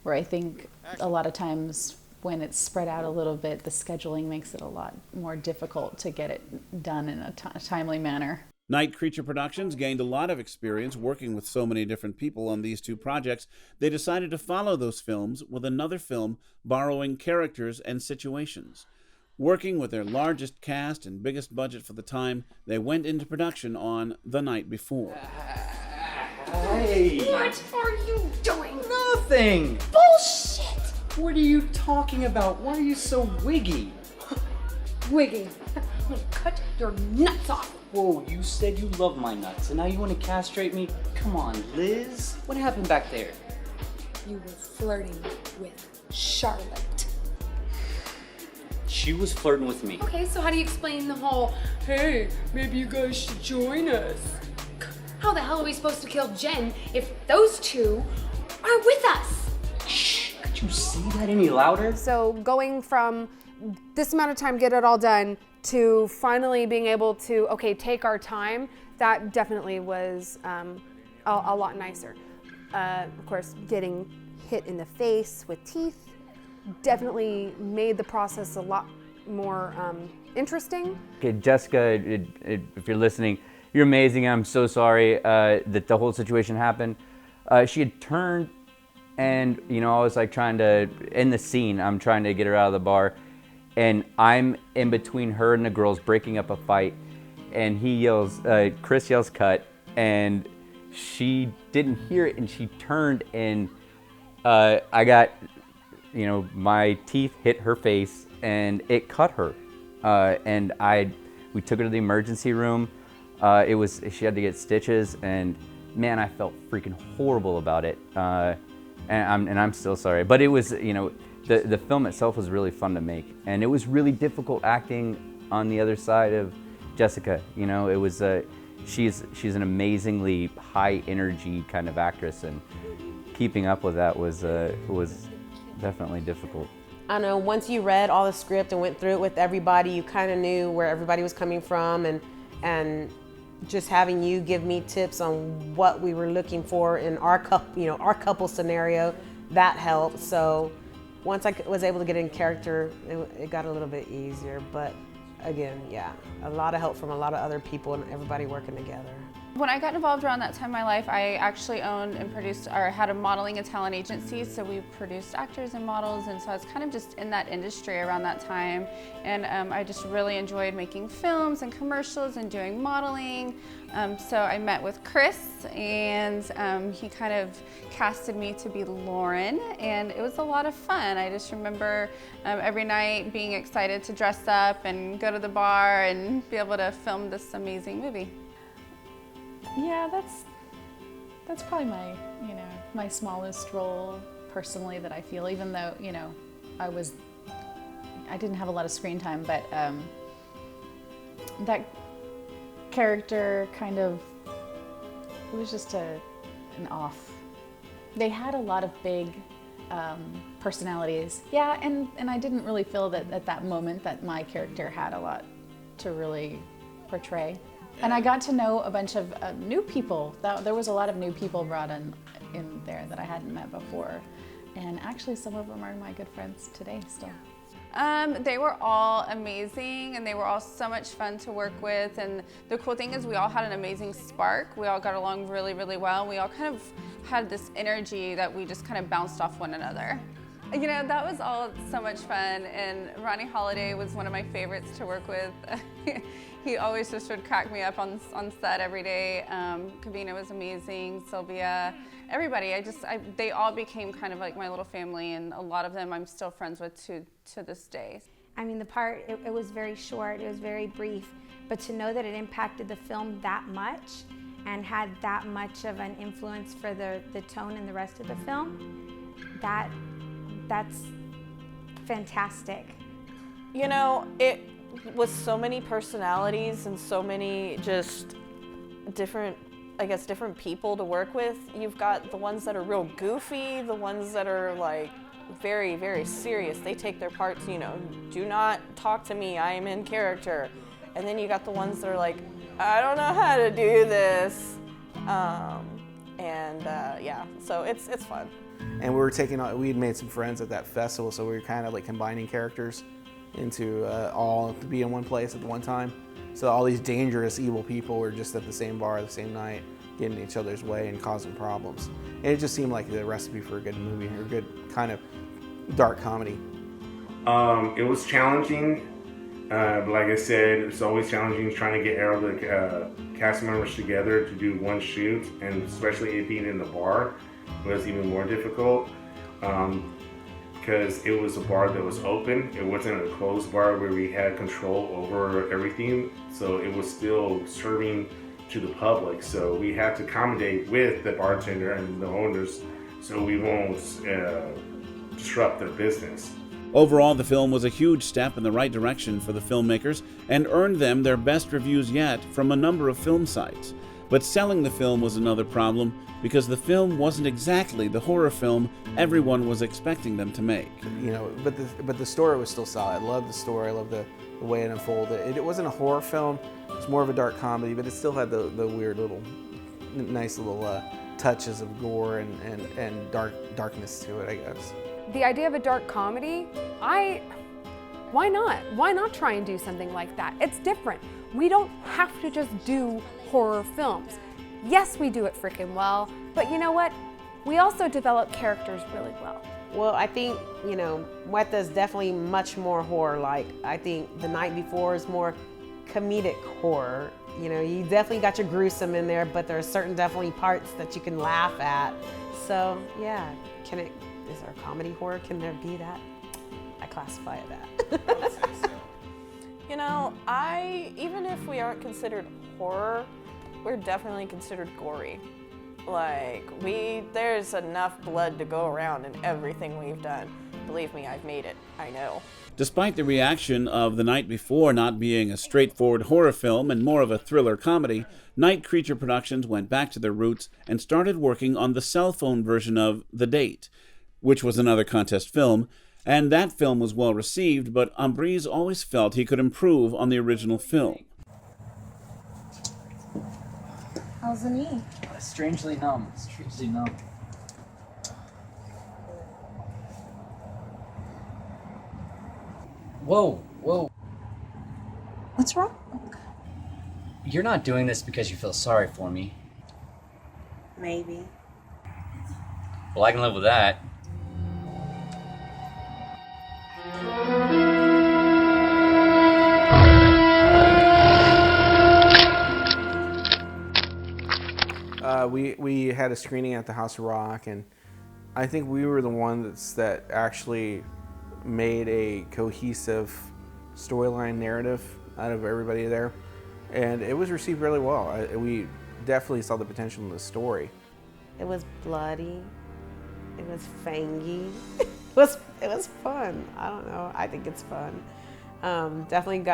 where I think a lot of times when it's spread out a little bit, the scheduling makes it a lot more difficult to get it done in a timely manner. Night Creature Productions gained a lot of experience working with so many different people on these 2 projects. They decided to follow those films with another film borrowing characters and situations. Working with their largest cast and biggest budget for the time, they went into production on The Night Before. Hey! What are you doing? Nothing! Bullshit! What are you talking about? Why are you so wiggy? Wiggy. I'm gonna cut your nuts off. Whoa, you said you love my nuts, and now you want to castrate me? Come on, Liz. What happened back there? You were flirting with Charlotte. She was flirting with me. Okay, so how do you explain the whole, hey, maybe you guys should join us? How the hell are we supposed to kill Jen if those 2 are with us? Shh, could you see that any louder? So going from this amount of time, get it all done, to finally being able to, okay, take our time, that definitely was a lot nicer. Of course, getting hit in the face with teeth definitely made the process a lot more interesting. Okay, Jessica, if you're listening, you're amazing. I'm so sorry that the whole situation happened. She had turned and, you know, I was like trying to, in the scene, I'm trying to get her out of the bar. And I'm in between her and the girls breaking up a fight. And he yells, Chris yells cut. And she didn't hear it and she turned and I got, you know, my teeth hit her face and it cut her. And we took her to the emergency room. She had to get stitches and man, I felt freaking horrible about it. And I'm still sorry, but it was, you know, the film itself was really fun to make, and it was really difficult acting on the other side of Jessica. You know, it was she's an amazingly high energy kind of actress, and keeping up with that was definitely difficult. I don't know, once you read all the script and went through it with everybody, you kind of knew where everybody was coming from, and just having you give me tips on what we were looking for in our couple scenario, that helped. So once I was able to get in character, it got a little bit easier. But again, yeah, a lot of help from a lot of other people and everybody working together. When I got involved around that time in my life, I actually owned and produced, or had a modeling and talent agency, so we produced actors and models, and so I was kind of just in that industry around that time, and I just really enjoyed making films and commercials and doing modeling. So I met with Chris, and he kind of casted me to be Lauren, and it was a lot of fun. I just remember every night being excited to dress up and go to the bar and be able to film this amazing movie. Yeah, that's probably my, my smallest role personally that I feel, even though, I didn't have a lot of screen time, but that character kind of, it was just an off. They had a lot of big personalities. Yeah, and I didn't really feel that at that moment that my character had a lot to really portray. And I got to know a bunch of new people. There was a lot of new people brought in there that I hadn't met before. And actually some of them are my good friends today still. They were all amazing, and they were all so much fun to work with. And the cool thing is we all had an amazing spark. We all got along really, really well. We all kind of had this energy that we just kind of bounced off one another. That was all so much fun, and Ronnie Holiday was one of my favorites to work with. He always just would crack me up on set every day. Kavina was amazing, Sylvia, everybody. They all became kind of like my little family, and a lot of them I'm still friends with to this day. I mean, the part, it was very short, it was very brief, but to know that it impacted the film that much and had that much of an influence for the tone and the rest of the film, that's fantastic. It was so many personalities and so many just different people to work with. You've got the ones that are real goofy, the ones that are like very, very serious. They take their parts, do not talk to me, I am in character. And then you got the ones that are like, I don't know how to do this. Yeah, so it's fun. And we had made some friends at that festival, so we were kind of like combining characters into all to be in one place at the one time. So all these dangerous, evil people were just at the same bar the same night, getting in each other's way and causing problems. And it just seemed like the recipe for a good movie, or a good kind of dark comedy. It was challenging. Like I said, it's always challenging trying to get all the cast members together to do one shoot, and especially it being in the bar was even more difficult because it was a bar that was open. It wasn't a closed bar where we had control over everything, so it was still serving to the public. So we had to accommodate with the bartender and the owners so we won't disrupt their business. Overall, the film was a huge step in the right direction for the filmmakers and earned them their best reviews yet from a number of film sites. But selling the film was another problem because the film wasn't exactly the horror film everyone was expecting them to make. But the story was still solid. I loved the story. I loved the way it unfolded. It wasn't a horror film. It was more of a dark comedy, but it still had the weird nice little touches of gore and darkness to it, I guess. The idea of a dark comedy, why not? Why not try and do something like that? It's different. We don't have to just do horror films. Yes, we do it freaking well, but you know what? We also develop characters really well. Well, I think, Muerte is definitely much more horror-like. I think The Night Before is more comedic horror. You definitely got your gruesome in there, but there are certain definitely parts that you can laugh at. So, yeah, is there a comedy horror? Can there be that? I classify it that. Even if we aren't considered horror, we're definitely considered gory. There's enough blood to go around in everything we've done. Believe me, I've made it. I know. Despite the reaction of The Night Before not being a straightforward horror film and more of a thriller comedy, Night Creature Productions went back to their roots and started working on the cell phone version of The Date, which was another contest film, and that film was well received, but Ambriz always felt he could improve on the original film. How's the knee? Strangely numb. Whoa. What's wrong? You're not doing this because you feel sorry for me. Maybe. Well, I can live with that. We had a screening at the House of Rock, and I think we were the ones that actually made a cohesive storyline narrative out of everybody there, and it was received really well. We definitely saw the potential in the story. It was bloody. It was fangy. it was fun. I don't know. I think it's fun. Definitely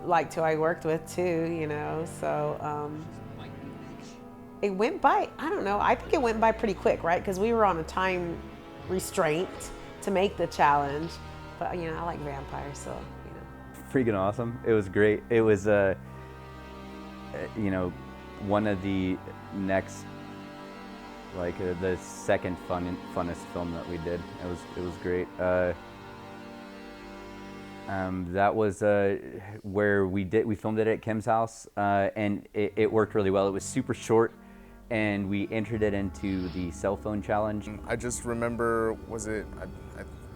liked who I worked with too, you know. So it went by. I don't know. I think it went by pretty quick, right? Because we were on a time restraint to make the challenge. But you know, I like vampires, so you know. Freaking awesome! It was great. It was you know, one of the next. Like the second funnest film that we did. It was great. That was where we filmed it at Kim's house, and it worked really well. It was super short, and we entered it into the cell phone challenge. I just remember, I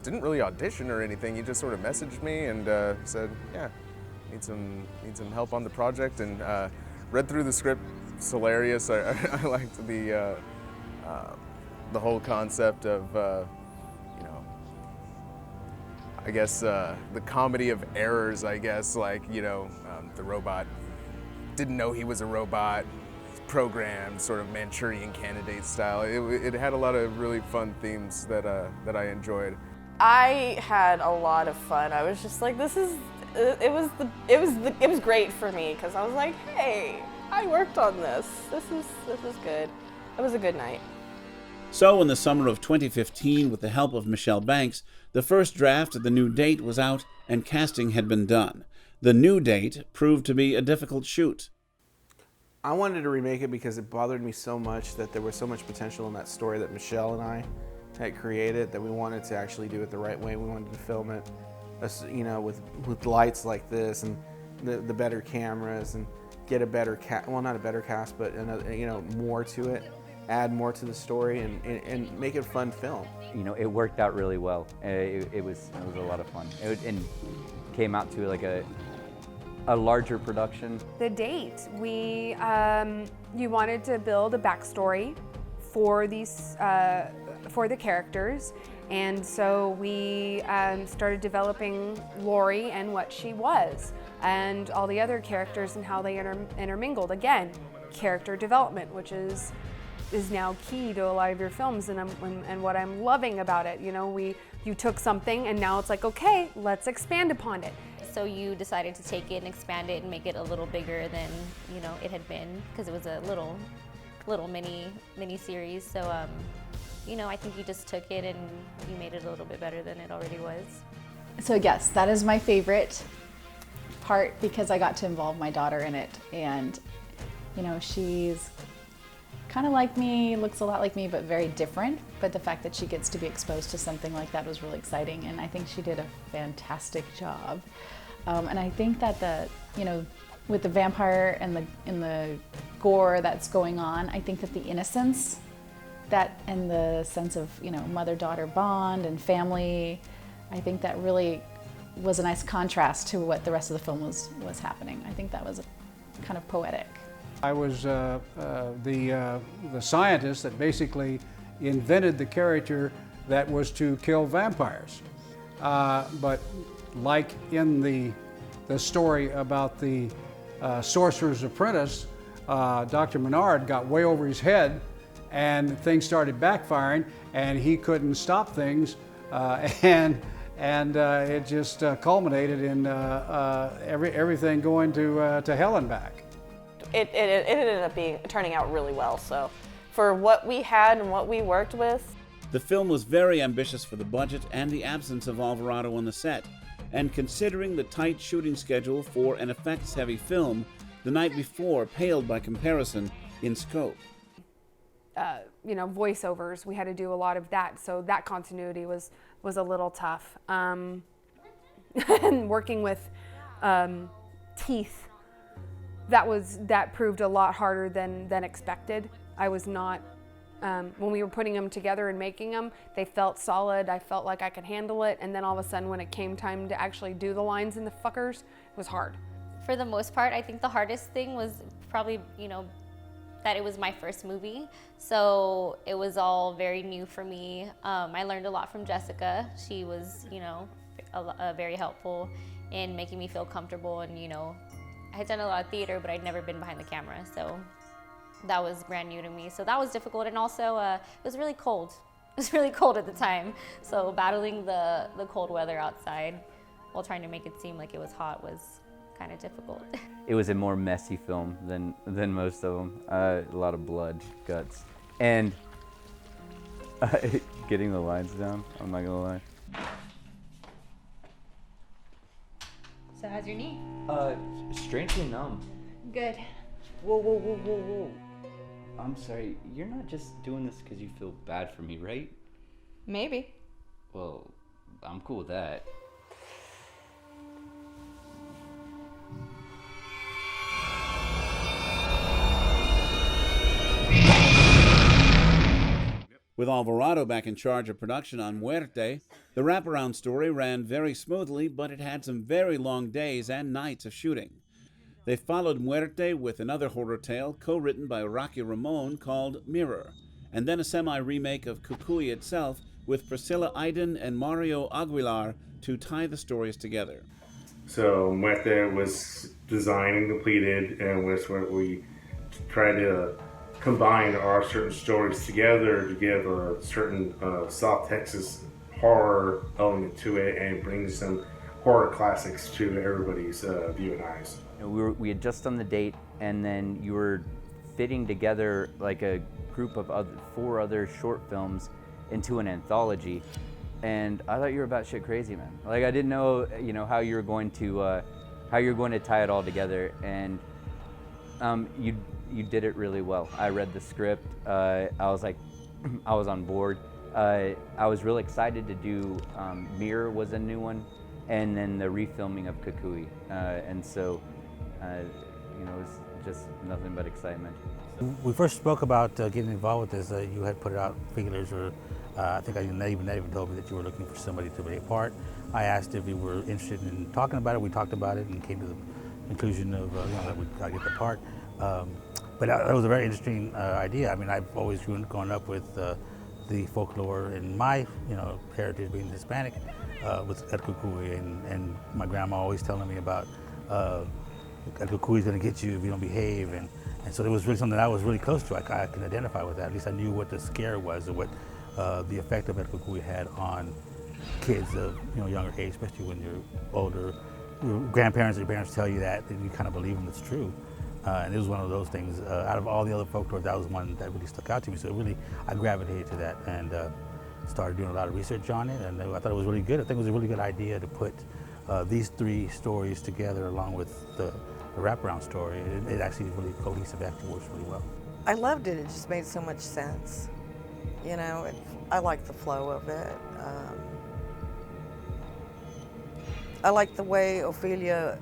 didn't really audition or anything. He just sort of messaged me and said, yeah, need some help on the project, and read through the script. It's hilarious. I liked the whole concept of, you know, I guess the comedy of errors, I guess, like, you know, the robot didn't know he was a robot, programmed, sort of Manchurian Candidate style. It had a lot of really fun themes that I enjoyed. I had a lot of fun. I was just like, it was great for me, because I was like, hey, I worked on this. This is good. It was a good night. So in the summer of 2015, with the help of Michelle Banks, the first draft of the new date was out and casting had been done. The new date proved to be a difficult shoot. I wanted to remake it because it bothered me so much that there was so much potential in that story that Michelle and I had created, that we wanted to actually do it the right way. We wanted to film it, you know, with lights like this and the better cameras, and get a better well, not a better cast, but another, you know, more to it. Add more to the story and make it a fun film. You know, it worked out really well. It was a lot of fun. And came out to like a larger production. The date, you wanted to build a backstory for these for the characters, and so we started developing Lori and what she was, and all the other characters and how they intermingled. Again, character development, which is now key to a lot of your films, and what I'm loving about it. You know, you took something and now it's like, okay, let's expand upon it. So you decided to take it and expand it and make it a little bigger than, you know, it had been, because it was a little mini series. So you know, I think you just took it and you made it a little bit better than it already was. So yes, that is my favorite part, because I got to involve my daughter in it, and you know, she's kind of like me, looks a lot like me, but very different. But the fact that she gets to be exposed to something like that was really exciting, and I think she did a fantastic job. And I think that you know, with the vampire and the gore that's going on, I think that the innocence, that and the sense of, you know, mother-daughter bond and family, I think that really was a nice contrast to what the rest of the film was happening. I think that was kind of poetic. I was the scientist that basically invented the character that was to kill vampires. But like in the story about the Sorcerer's Apprentice, Dr. Menard got way over his head and things started backfiring, and he couldn't stop things, and it just culminated in everything going to hell and back. It ended up turning out really well. So for what we had and what we worked with. The film was very ambitious for the budget and the absence of Alvarado on the set. And considering the tight shooting schedule for an effects-heavy film, The Night Before paled by comparison in scope. You know, voiceovers, we had to do a lot of that, so that continuity was a little tough. And working with teeth that proved a lot harder than expected. I was not, when we were putting them together and making them, they felt solid. I felt like I could handle it. And then all of a sudden when it came time to actually do the lines in the fuckers, it was hard. For the most part, I think the hardest thing was probably, that it was my first movie. So it was all very new for me. I learned a lot from Jessica. She was, very helpful in making me feel comfortable. And, I had done a lot of theater, but I'd never been behind the camera. So that was brand new to me. So that was difficult. And also, it was really cold. It was really cold at the time. So battling the cold weather outside while trying to make it seem like it was hot was kind of difficult. It was a more messy film than most of them. A lot of blood, guts, and getting the lines down, I'm not gonna lie. So how's your knee? Strangely numb. Good. Whoa. I'm sorry, you're not just doing this because you feel bad for me, right? Maybe. Well, I'm cool with that. With Alvarado back in charge of production on Muerte, the wraparound story ran very smoothly, but it had some very long days and nights of shooting. They followed Muerte with another horror tale co-written by Rocky Ramon called Mirror, and then a semi-remake of Cucuy itself with Priscilla Iden and Mario Aguilar to tie the stories together. So Muerte was designed and completed, and was where we tried to combine our certain stories together to give a certain South Texas horror element to it and bring some horror classics to everybody's viewing eyes. We had just done the date, and then you were fitting together like a group of 4 other short films into an anthology, and I thought you were batshit crazy, man. Like I didn't know, how you were going to tie it all together, and you did it really well. I read the script. I was on board. I was really excited to do Mirror was a new one, and then the refilming of Cucuy, and so it was just nothing but excitement. We first spoke about getting involved with this. You had put it out feelers, or I think Nate even told me that you were looking for somebody to play a part. I asked if you were interested in talking about it. We talked about it and came to the conclusion of that we got to get the part. But that was a very interesting idea. I mean, I've always grown up with the folklore in my heritage being Hispanic with El Cucuy, and my grandma always telling me about El Cucuy is going to get you if you don't behave, and so it was really something that I was really close to. I can identify with that. At least I knew what the scare was, or what the effect of El Cucuy had on kids of younger age, especially when you're older. Your grandparents or your parents tell you that, and you kind of believe them. It's true. And it was one of those things. Out of all the other folklore, that was one that really stuck out to me. So I gravitated to that and started doing a lot of research on it. And I thought it was really good. I think it was a really good idea to put these 3 stories together along with the wraparound story. It actually is really cohesive. Actually works really well. I loved it. It just made so much sense. I like the flow of it. I like the way Ophelia,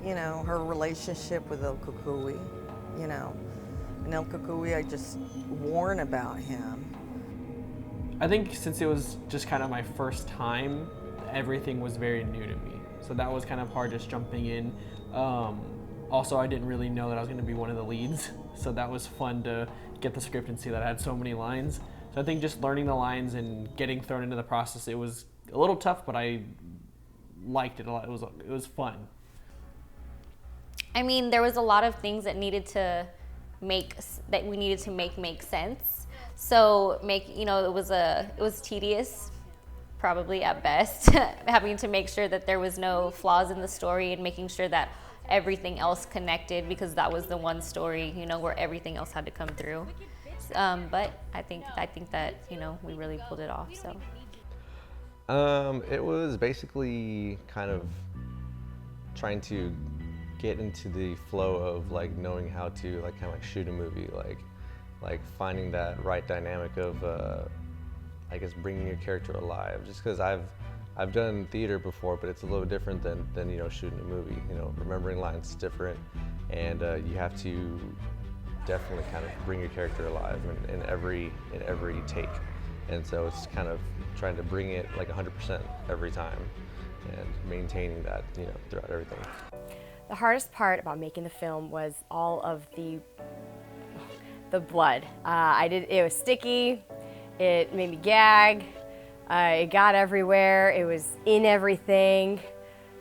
her relationship with El Cucuy, and El Cucuy, I just warn about him. I think since it was just kind of my first time, everything was very new to me. So that was kind of hard just jumping in. Also, I didn't really know that I was going to be one of the leads. So that was fun to get the script and see that I had so many lines. So I think just learning the lines and getting thrown into the process, it was a little tough, but I liked it a lot. It was fun. I mean, there was a lot of things that we needed to make sense. So it was tedious, probably at best, having to make sure that there was no flaws in the story and making sure that everything else connected, because that was the one story, where everything else had to come through. But I think that we really pulled it off. So. It was basically kind of trying to get into the flow of knowing how to shoot a movie, like finding that right dynamic of I guess bringing your character alive. Just because I've I've done theater before, but it's a little different than you know, shooting a movie. You know, remembering lines is different, and you have to definitely kind of bring your character alive in every take. And so it's kind of trying to bring it like 100% every time and maintaining that, you know, throughout everything. The hardest part about making the film was all of the blood. It was sticky, it made me gag, it got everywhere, it was in everything.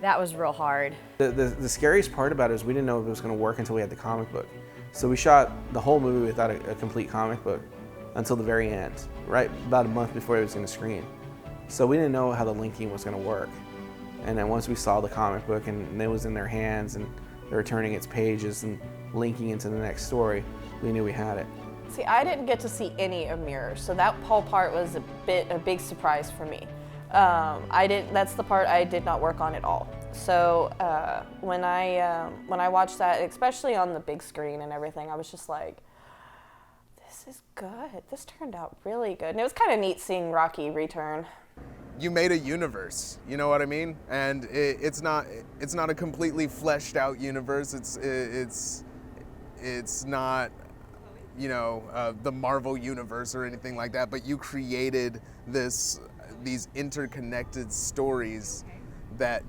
That was real hard. The scariest part about it is we didn't know if it was going to work until we had the comic book. So we shot the whole movie without a complete comic book until the very end, right about a month before it was going to screen. So we didn't know how the linking was going to work. And then once we saw the comic book and it was in their hands and they were turning its pages and linking into the next story, we knew we had it. See, I didn't get to see any of Mirrors, so that whole part was a big surprise for me. That's the part I did not work on at all. So when I watched that, especially on the big screen and everything, I was just like, this is good. This turned out really good. And it was kind of neat seeing Rocky return. You made a universe, you know what I mean? And it's not a completely fleshed out universe. It's not, you know, the Marvel universe or anything like that, but you created these interconnected stories that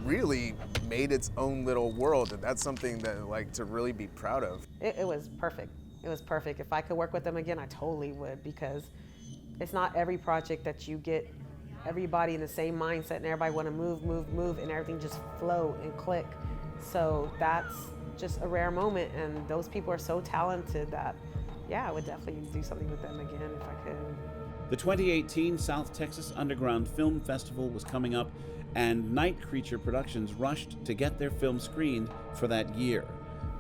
really made its own little world, and that's something that, like, to really be proud of. It was perfect. It was perfect. If I could work with them again, I totally would, because it's not every project that you get everybody in the same mindset and everybody want to move, and everything just flow and click. So that's just a rare moment, and those people are so talented that, yeah, I would definitely do something with them again if I could. The 2018 South Texas Underground Film Festival was coming up, and Night Creature Productions rushed to get their film screened for that year.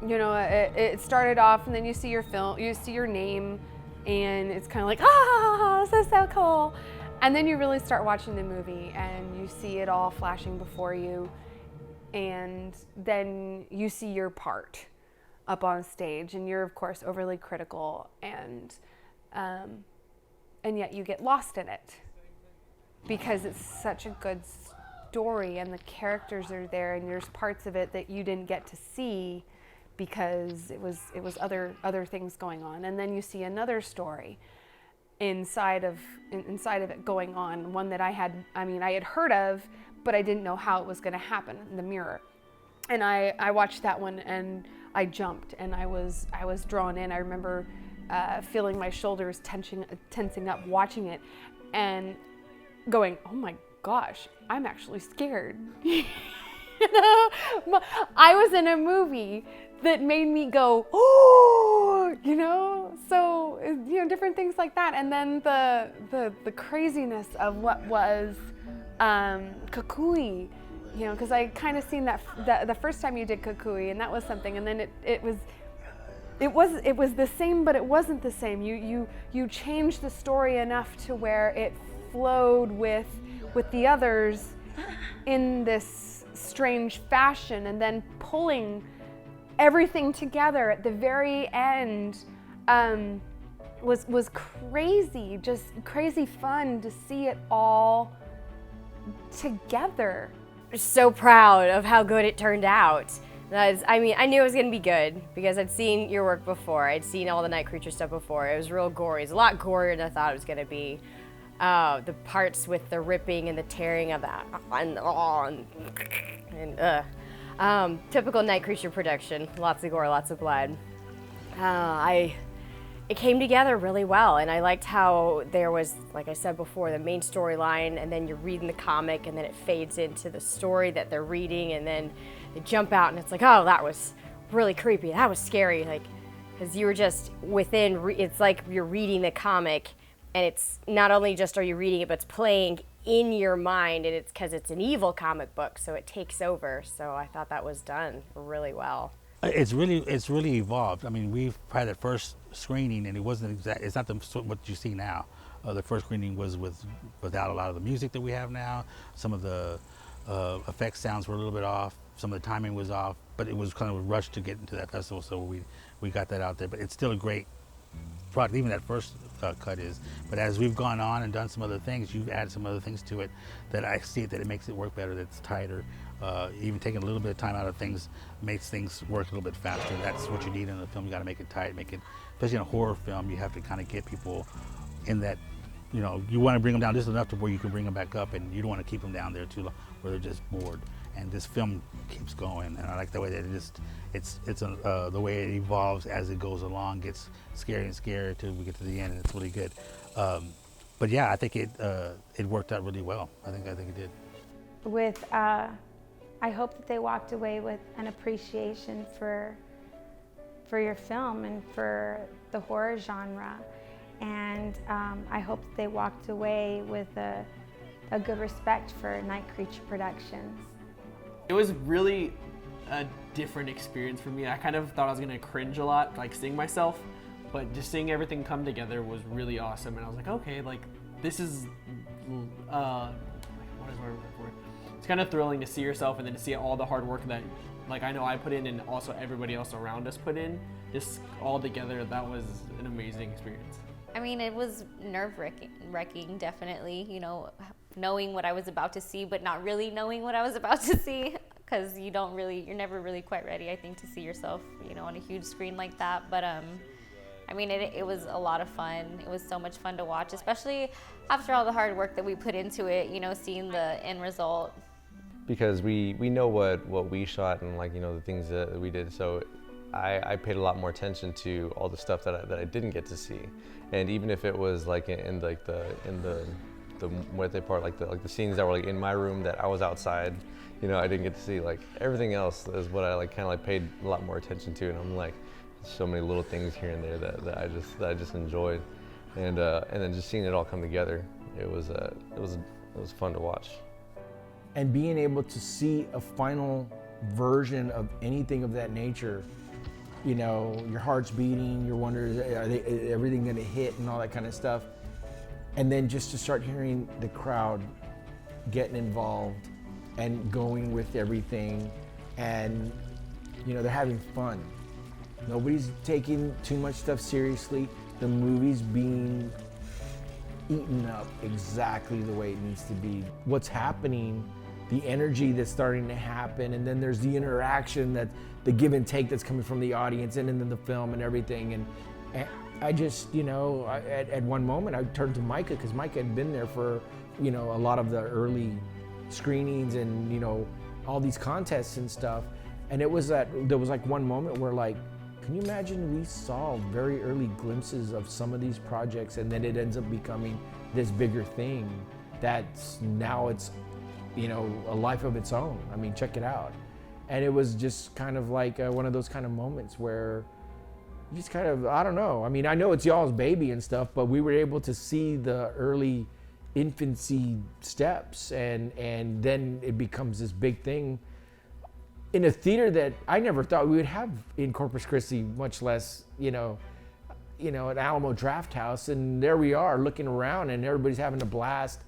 You know, it started off, and then you see your film, you see your name, and it's kind of like, ah, this is so cool. And then you really start watching the movie, and you see it all flashing before you, and then you see your part up on stage, and you're of course overly critical, and yet you get lost in it because it's such a good story, and the characters are there, and there's parts of it that you didn't get to see because it was other things going on, and then you see another story inside of it going on, one that I had heard of, but I didn't know how it was going to happen in the mirror. And I watched that one, and I jumped, and I was drawn in. I remember feeling my shoulders tensing up watching it, and going, oh my gosh, I'm actually scared. You know? I was in a movie that made me go, oh, you know? So, you know, different things like that. And then the craziness of what was Cucuy, you know, because I kind of seen that the first time you did Cucuy, and that was something, and then it was the same, but it wasn't the same. You changed the story enough to where it flowed with the others in this strange fashion, and then pulling everything together at the very end was crazy, just crazy fun to see it all together. So proud of how good it turned out. I mean, I knew it was going to be good because I'd seen your work before. I'd seen all the Night Creature stuff before. It was real gory. It was a lot gorier than I thought it was going to be. The parts with the ripping and the tearing of that, typical Night Creature production. Lots of gore, lots of blood. It came together really well, and I liked how there was, like I said before, the main storyline, and then you're reading the comic, and then it fades into the story that they're reading, and then they jump out, and it's like, oh, that was really creepy. That was scary, like, because you were just within. It's like you're reading the comic, and it's not only just are you reading it, but it's playing in your mind, and it's because it's an evil comic book, so it takes over. So I thought that was done really well. It's really evolved. I mean, we've had that first screening, and it wasn't exact. It's not what you see now. The first screening was without a lot of the music that we have now. Some of the effects sounds were a little bit off. Some of the timing was off, but it was kind of a rush to get into that festival, so we got that out there. But it's still a great product, even that first cut is. But as we've gone on and done some other things, you've added some other things to it that I see that it makes it work better, that it's tighter. Even taking a little bit of time out of things makes things work a little bit faster. That's what you need in a film. You got to make it tight, make it, especially in a horror film, you have to kind of get people in that, you know, you want to bring them down just enough to where you can bring them back up, and you don't want to keep them down there too long where they're just bored. And this film keeps going, and I like the way that the way it evolves as it goes along, gets scarier and scarier till we get to the end, and it's really good. But yeah, I think it worked out really well. I think it did. With I hope that they walked away with an appreciation for your film and for the horror genre, and I hope that they walked away with a good respect for Night Creature Productions. It was really a different experience for me. I kind of thought I was gonna cringe a lot, like seeing myself, but just seeing everything come together was really awesome. And I was like, okay, like this is, what is the word for it? It's kind of thrilling to see yourself and then to see all the hard work that, like I know I put in and also everybody else around us put in, just all together. That was an amazing experience. I mean, it was nerve-wracking, definitely, you know, knowing what I was about to see, but not really knowing what I was about to see, because you're never really quite ready, I think, to see yourself, you know, on a huge screen like that. But I mean, it was a lot of fun. It was so much fun to watch, especially after all the hard work that we put into it, you know, seeing the end result. Because we know what we shot and, like, you know, the things that we did, so I paid a lot more attention to all the stuff that I didn't get to see. And even if it was like in the Muerte part, like the scenes that were like in my room that I was outside, you know, I didn't get to see, like everything else is what I like kind of like paid a lot more attention to. And I'm like, so many little things here and there that I just enjoyed. And then just seeing it all come together, it was fun to watch. And being able to see a final version of anything of that nature, you know, your heart's beating, you're wondering, is everything gonna hit and all that kind of stuff. And then just to start hearing the crowd getting involved and going with everything, and, you know, they're having fun. Nobody's taking too much stuff seriously. The movie's being eaten up exactly the way it needs to be. What's happening, the energy that's starting to happen, and then there's the interaction, that the give and take that's coming from the audience and then the film and everything. And I just, you know, at one moment I turned to Micah, because Micah had been there for, you know, a lot of the early screenings and, you know, all these contests and stuff. And there was like one moment where, like, can you imagine we saw very early glimpses of some of these projects, and then it ends up becoming this bigger thing that's now it's, you know, a life of its own. I mean, check it out. And it was just kind of like one of those kind of moments where you just kind of, I don't know. I mean, I know it's y'all's baby and stuff, but we were able to see the early infancy steps, and then it becomes this big thing in a theater that I never thought we would have in Corpus Christi, much less, you know, at Alamo Draft House. And there we are looking around, and everybody's having a blast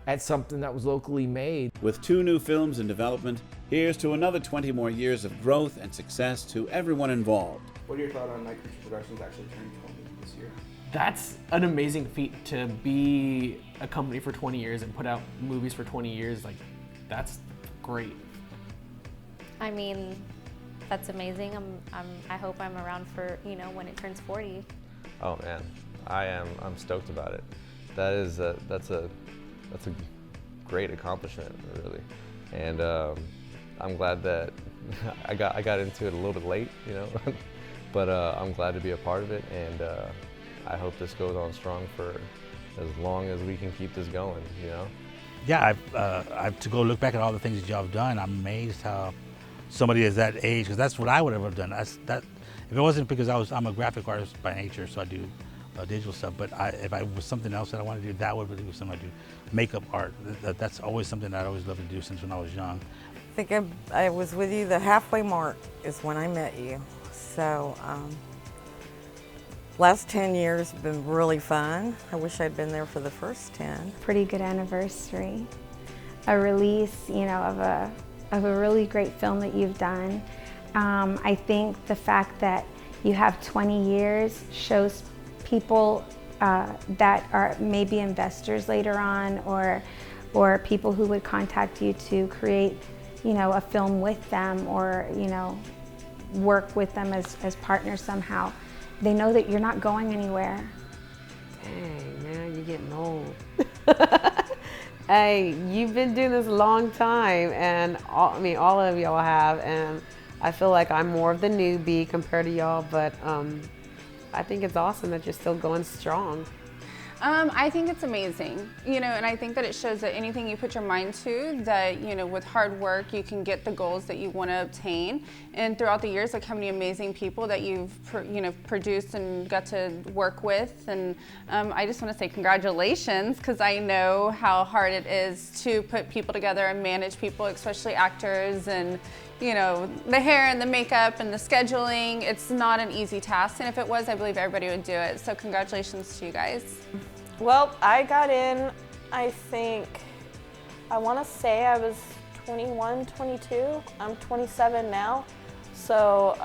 at something that was locally made. With 2 new films in development, here's to another 20 more years of growth and success to everyone involved. What are your thoughts on Night Creature Productions actually turning 20 this year? That's an amazing feat, to be a company for 20 years and put out movies for 20 years. Like, that's great. I mean, that's amazing. I hope I'm around for, you know, when it turns 40. Oh man, I'm stoked about it. That's a great accomplishment, really. And I'm glad that I got into it a little bit late, you know, but I'm glad to be a part of it, and I hope this goes on strong for as long as we can keep this going, you know. Yeah, I've to go look back at all the things that y'all have done. I'm amazed how somebody is that age, because that's what I would have done. If it wasn't because I'm a graphic artist by nature, so I do digital stuff, but if I was something else that I wanted to do, that would be something I do. Makeup art, that's always something that I always loved to do since when I was young. I think I was with you the halfway mark is when I met you. So last 10 years have been really fun. I wish I'd been there for the first 10. Pretty good anniversary. A release, you know, of a really great film that you've done. I think the fact that you have 20 years shows people that are maybe investors later on, or people who would contact you to create, you know, a film with them, or, you know, work with them as partners somehow. They know that you're not going anywhere. Dang, man, you're getting old. Hey, you've been doing this a long time, and all of y'all have, and I feel like I'm more of the newbie compared to y'all, but I think it's awesome that you're still going strong. I think it's amazing, you know, and I think that it shows that anything you put your mind to, that, you know, with hard work, you can get the goals that you want to obtain. And throughout the years, like how many amazing people that you've, produced and got to work with. And I just want to say congratulations, because I know how hard it is to put people together and manage people, especially actors, and, you know, the hair and the makeup and the scheduling. It's not an easy task, and if it was, I believe everybody would do it. So congratulations to you guys. Well, I got in, I think, I want to say I was 21, 22. I'm 27 now. So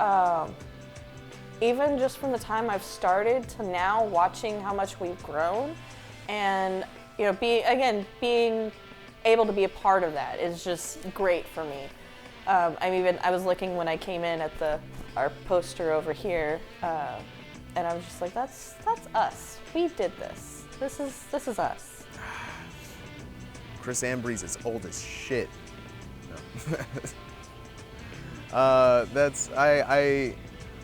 even just from the time I've started to now, watching how much we've grown, and, you know, being able to be a part of that is just great for me. I was looking when I came in at our poster over here, and I was just like, that's us. We did this. This is us. Chris Ambriz is old as shit. No.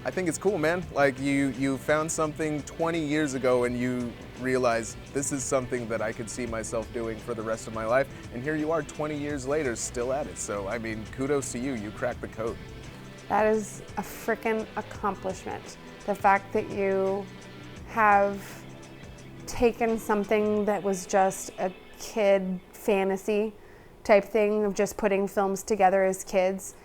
I think it's cool, man. Like you found something 20 years ago and you realize this is something that I could see myself doing for the rest of my life, and here you are 20 years later still at it. So I mean, kudos to you. You cracked the code. That is a freaking accomplishment. The fact that you have taken something that was just a kid fantasy type thing of just putting films together as kids,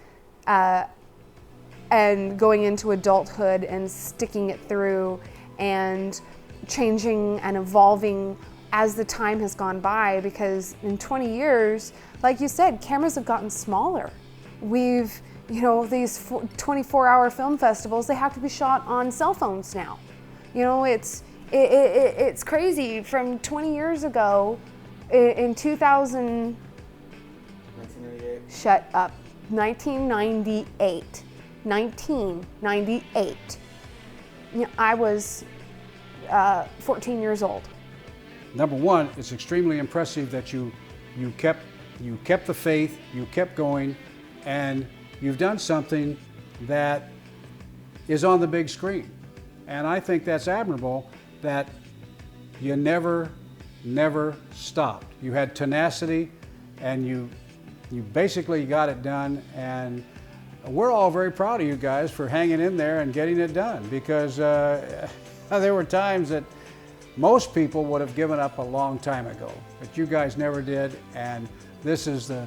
and going into adulthood and sticking it through and changing and evolving as the time has gone by, because in 20 years, like you said, cameras have gotten smaller. We've, you know, these 24-hour film festivals, they have to be shot on cell phones now. You know, it's crazy. From 20 years ago, in 2000, 1998. Shut up. 1998. 1998. You know, I was 14 years old. Number one, it's extremely impressive that you kept the faith, you kept going, and you've done something that is on the big screen. And I think that's admirable, that you never stopped. You had tenacity, and you basically got it done, and we're all very proud of you guys for hanging in there and getting it done, because there were times that most people would have given up a long time ago, but you guys never did, and this is the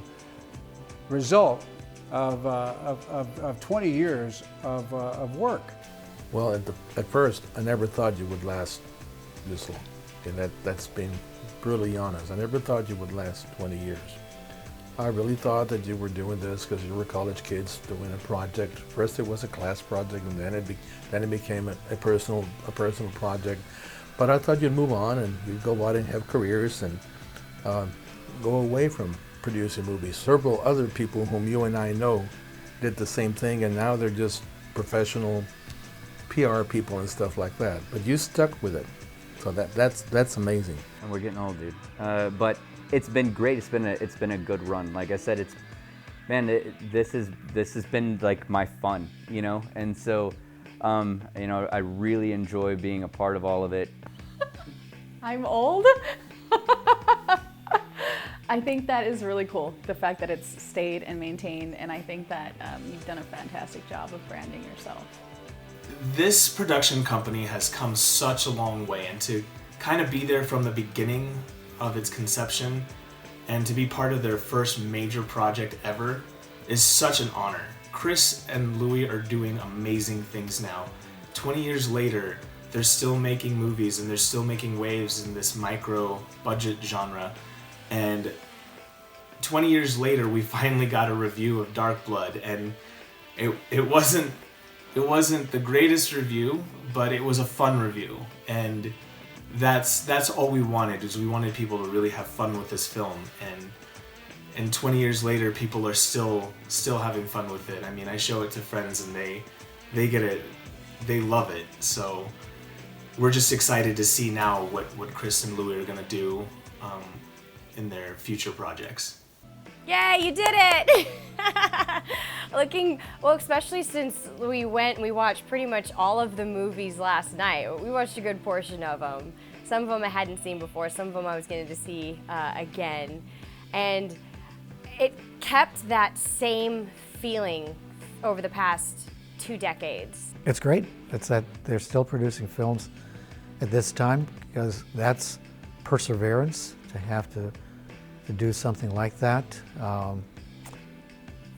result of 20 years of work. Well, at first, I never thought you would last this long, and that's being brutally honest. I never thought you would last 20 years. I really thought that you were doing this because you were college kids doing a project. First it was a class project, and then it became a personal project. But I thought you'd move on and you'd go out and have careers and go away from producing movies. Several other people whom you and I know did the same thing, and now they're just professional PR people and stuff like that. But you stuck with it, so that's amazing. And we're getting old, dude. But it's been great. It's been a good run. Like I said, this has been like my fun, you know. And so, you know, I really enjoy being a part of all of it. I'm old. I think that is really cool, the fact that it's stayed and maintained, and I think that you've done a fantastic job of branding yourself. This production company has come such a long way, and to kind of be there from the beginning of its conception and to be part of their first major project ever is such an honor. Chris and Louis are doing amazing things now. 20 years later, they're still making movies and they're still making waves in this micro budget genre. And 20 years later, we finally got a review of Dark Blood, and it wasn't It wasn't the greatest review, but it was a fun review, and that's all we wanted, is we wanted people to really have fun with this film. And 20 years later, people are still having fun with it. I mean, I show it to friends and they get it, they love it. So we're just excited to see now what Chris and Louis are gonna do in their future projects. Yay, you did it! Well, especially since we watched pretty much all of the movies last night. We watched a good portion of them. Some of them I hadn't seen before, some of them I was going to see again. And it kept that same feeling over the past 2 decades. It's great. It's that they're still producing films at this time, because that's perseverance, to have to do something like that.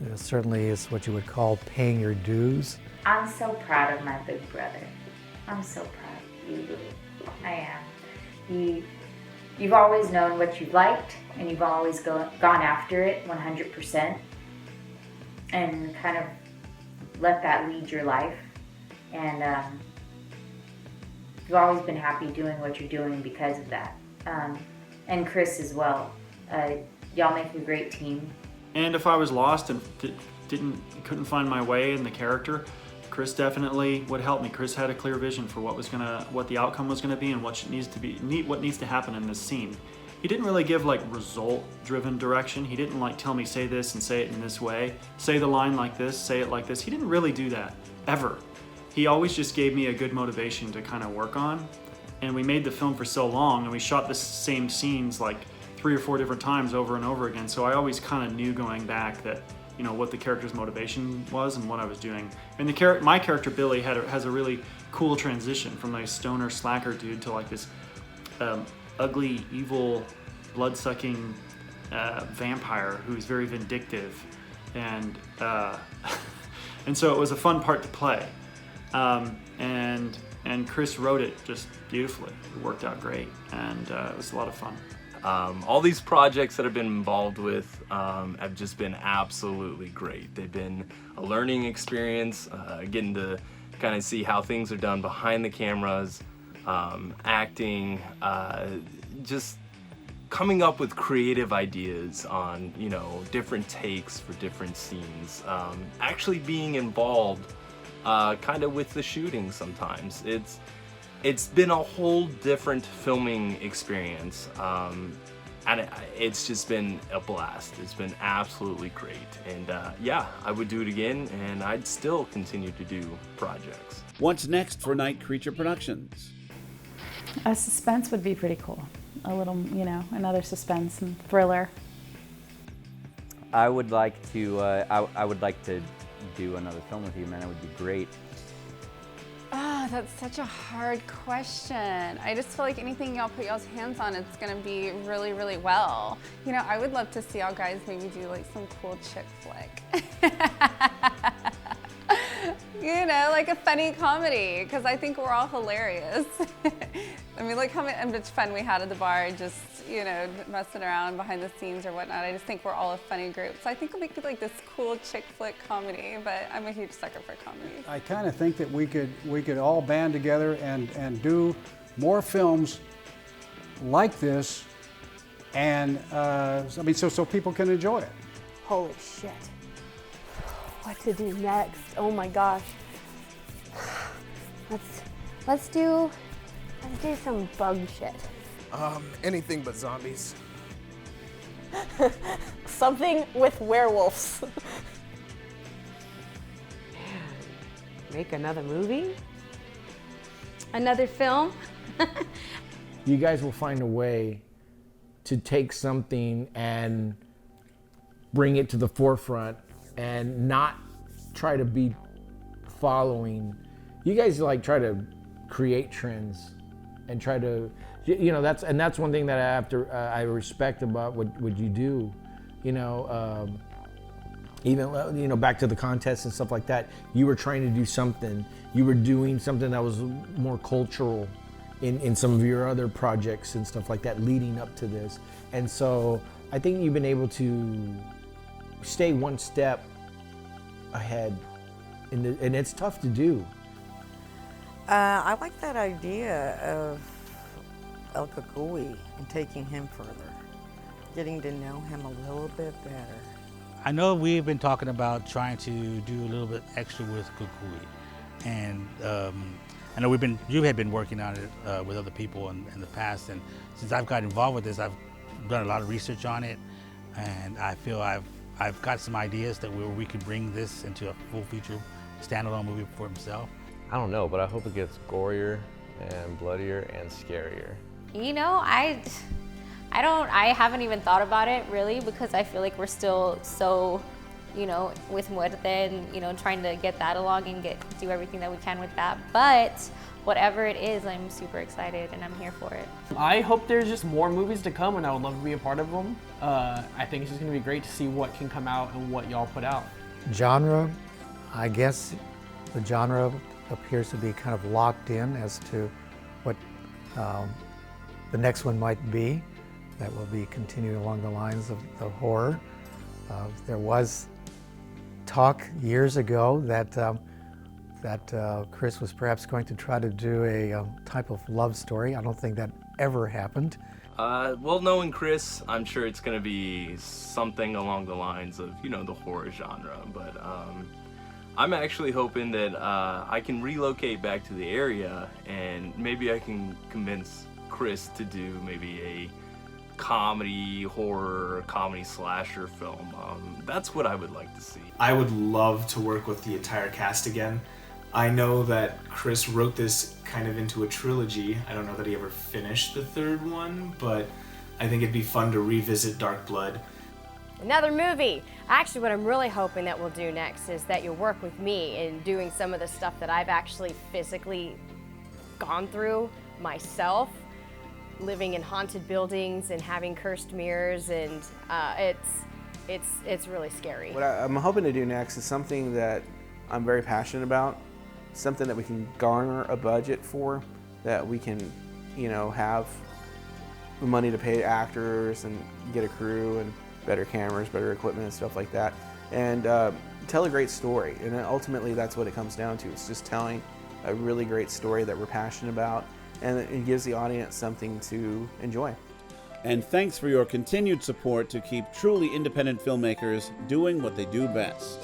It certainly is what you would call paying your dues. I'm so proud of my big brother. I'm so proud of you, Louis. I am. You've always known what you liked, and you've always gone after it 100%, and kind of let that lead your life. And you've always been happy doing what you're doing because of that. And Chris as well. Y'all make a great team. And if I was lost and couldn't find my way in the character, Chris definitely would help me. Chris had a clear vision for what the outcome was gonna be and what needs to happen in this scene. He didn't really give like result-driven direction. He didn't like tell me say this and say it in this way, say the line like this, say it like this. He didn't really do that ever. He always just gave me a good motivation to kind of work on. And we made the film for so long, and we shot the same scenes like 3 or 4 different times over and over again. So I always kind of knew going back that, you know, what the character's motivation was and what I was doing. And my character Billy has a really cool transition from like a stoner slacker dude to like this ugly, evil, blood-sucking vampire who's very vindictive, and and so it was a fun part to play. And Chris wrote it just beautifully. It worked out great, and it was a lot of fun. All these projects that I've been involved with have just been absolutely great. They've been a learning experience, getting to kind of see how things are done behind the cameras, acting, just coming up with creative ideas on, you know, different takes for different scenes, actually being involved kind of with the shooting sometimes. It's been a whole different filming experience, and it's just been a blast. It's been absolutely great, and yeah, I would do it again, and I'd still continue to do projects. What's next for Night Creature Productions? A suspense would be pretty cool. A little, you know, another suspense and thriller. I would like to. I would like to do another film with you, man. It would be great. Oh, that's such a hard question. I just feel like anything y'all put y'all's hands on, it's gonna be really, really well. You know, I would love to see y'all guys maybe do like some cool chick flick. You know, like a funny comedy, because I think we're all hilarious. I mean, look how much fun we had at the bar, just, you know, messing around behind the scenes or whatnot. I just think we're all a funny group. So I think we could like this cool chick flick comedy, but I'm a huge sucker for comedies. I kind of think that we could all band together and do more films like this, and I mean, so people can enjoy it. Holy shit. What to do next? Oh my gosh. Let's do some bug shit. Anything but zombies. Something with werewolves. Make another movie? Another film? You guys will find a way to take something and bring it to the forefront and not try to be following. You guys like try to create trends and try to, you know, that's one thing that I respect about what you do. You know, even, you know, back to the contests and stuff like that, you were trying to do something. You were doing something that was more cultural in some of your other projects and stuff like that leading up to this. And so I think you've been able to stay one step ahead and it's tough to do. I like that idea of El Cucuy and taking him further, getting to know him a little bit better. I know we've been talking about trying to do a little bit extra with Cucuy, and I know you had been working on it with other people in the past, and since I've got involved with this, I've done a lot of research on it, and I feel I've got some ideas that we could bring this into a full feature standalone movie for himself. I don't know, but I hope it gets gorier and bloodier and scarier. You know, I haven't even thought about it really, because I feel like we're still so, you know, with Muerte and, you know, trying to get that along and do everything that we can with that. But whatever it is, I'm super excited and I'm here for it. I hope there's just more movies to come, and I would love to be a part of them. I think it's just gonna be great to see what can come out and what y'all put out. Genre, I guess the genre appears to be kind of locked in as to what the next one might be. That will be continuing along the lines of the horror. There was talk years ago that Chris was perhaps going to try to do a type of love story. I don't think that ever happened. Well, knowing Chris, I'm sure it's going to be something along the lines of, you know, the horror genre. But I'm actually hoping that I can relocate back to the area, and maybe I can convince Chris to do maybe a comedy, horror, comedy slasher film. That's what I would like to see. I would love to work with the entire cast again. I know that Chris wrote this kind of into a trilogy. I don't know that he ever finished the third one, but I think it'd be fun to revisit Dark Blood. Another movie. Actually, what I'm really hoping that we'll do next is that you'll work with me in doing some of the stuff that I've actually physically gone through myself, living in haunted buildings and having cursed mirrors, and it's really scary. What I'm hoping to do next is something that I'm very passionate about, something that we can garner a budget for, that we can, you know, have money to pay actors and get a crew and better cameras, better equipment and stuff like that, and tell a great story. And ultimately that's what it comes down to. It's just telling a really great story that we're passionate about, and it gives the audience something to enjoy. And thanks for your continued support to keep truly independent filmmakers doing what they do best.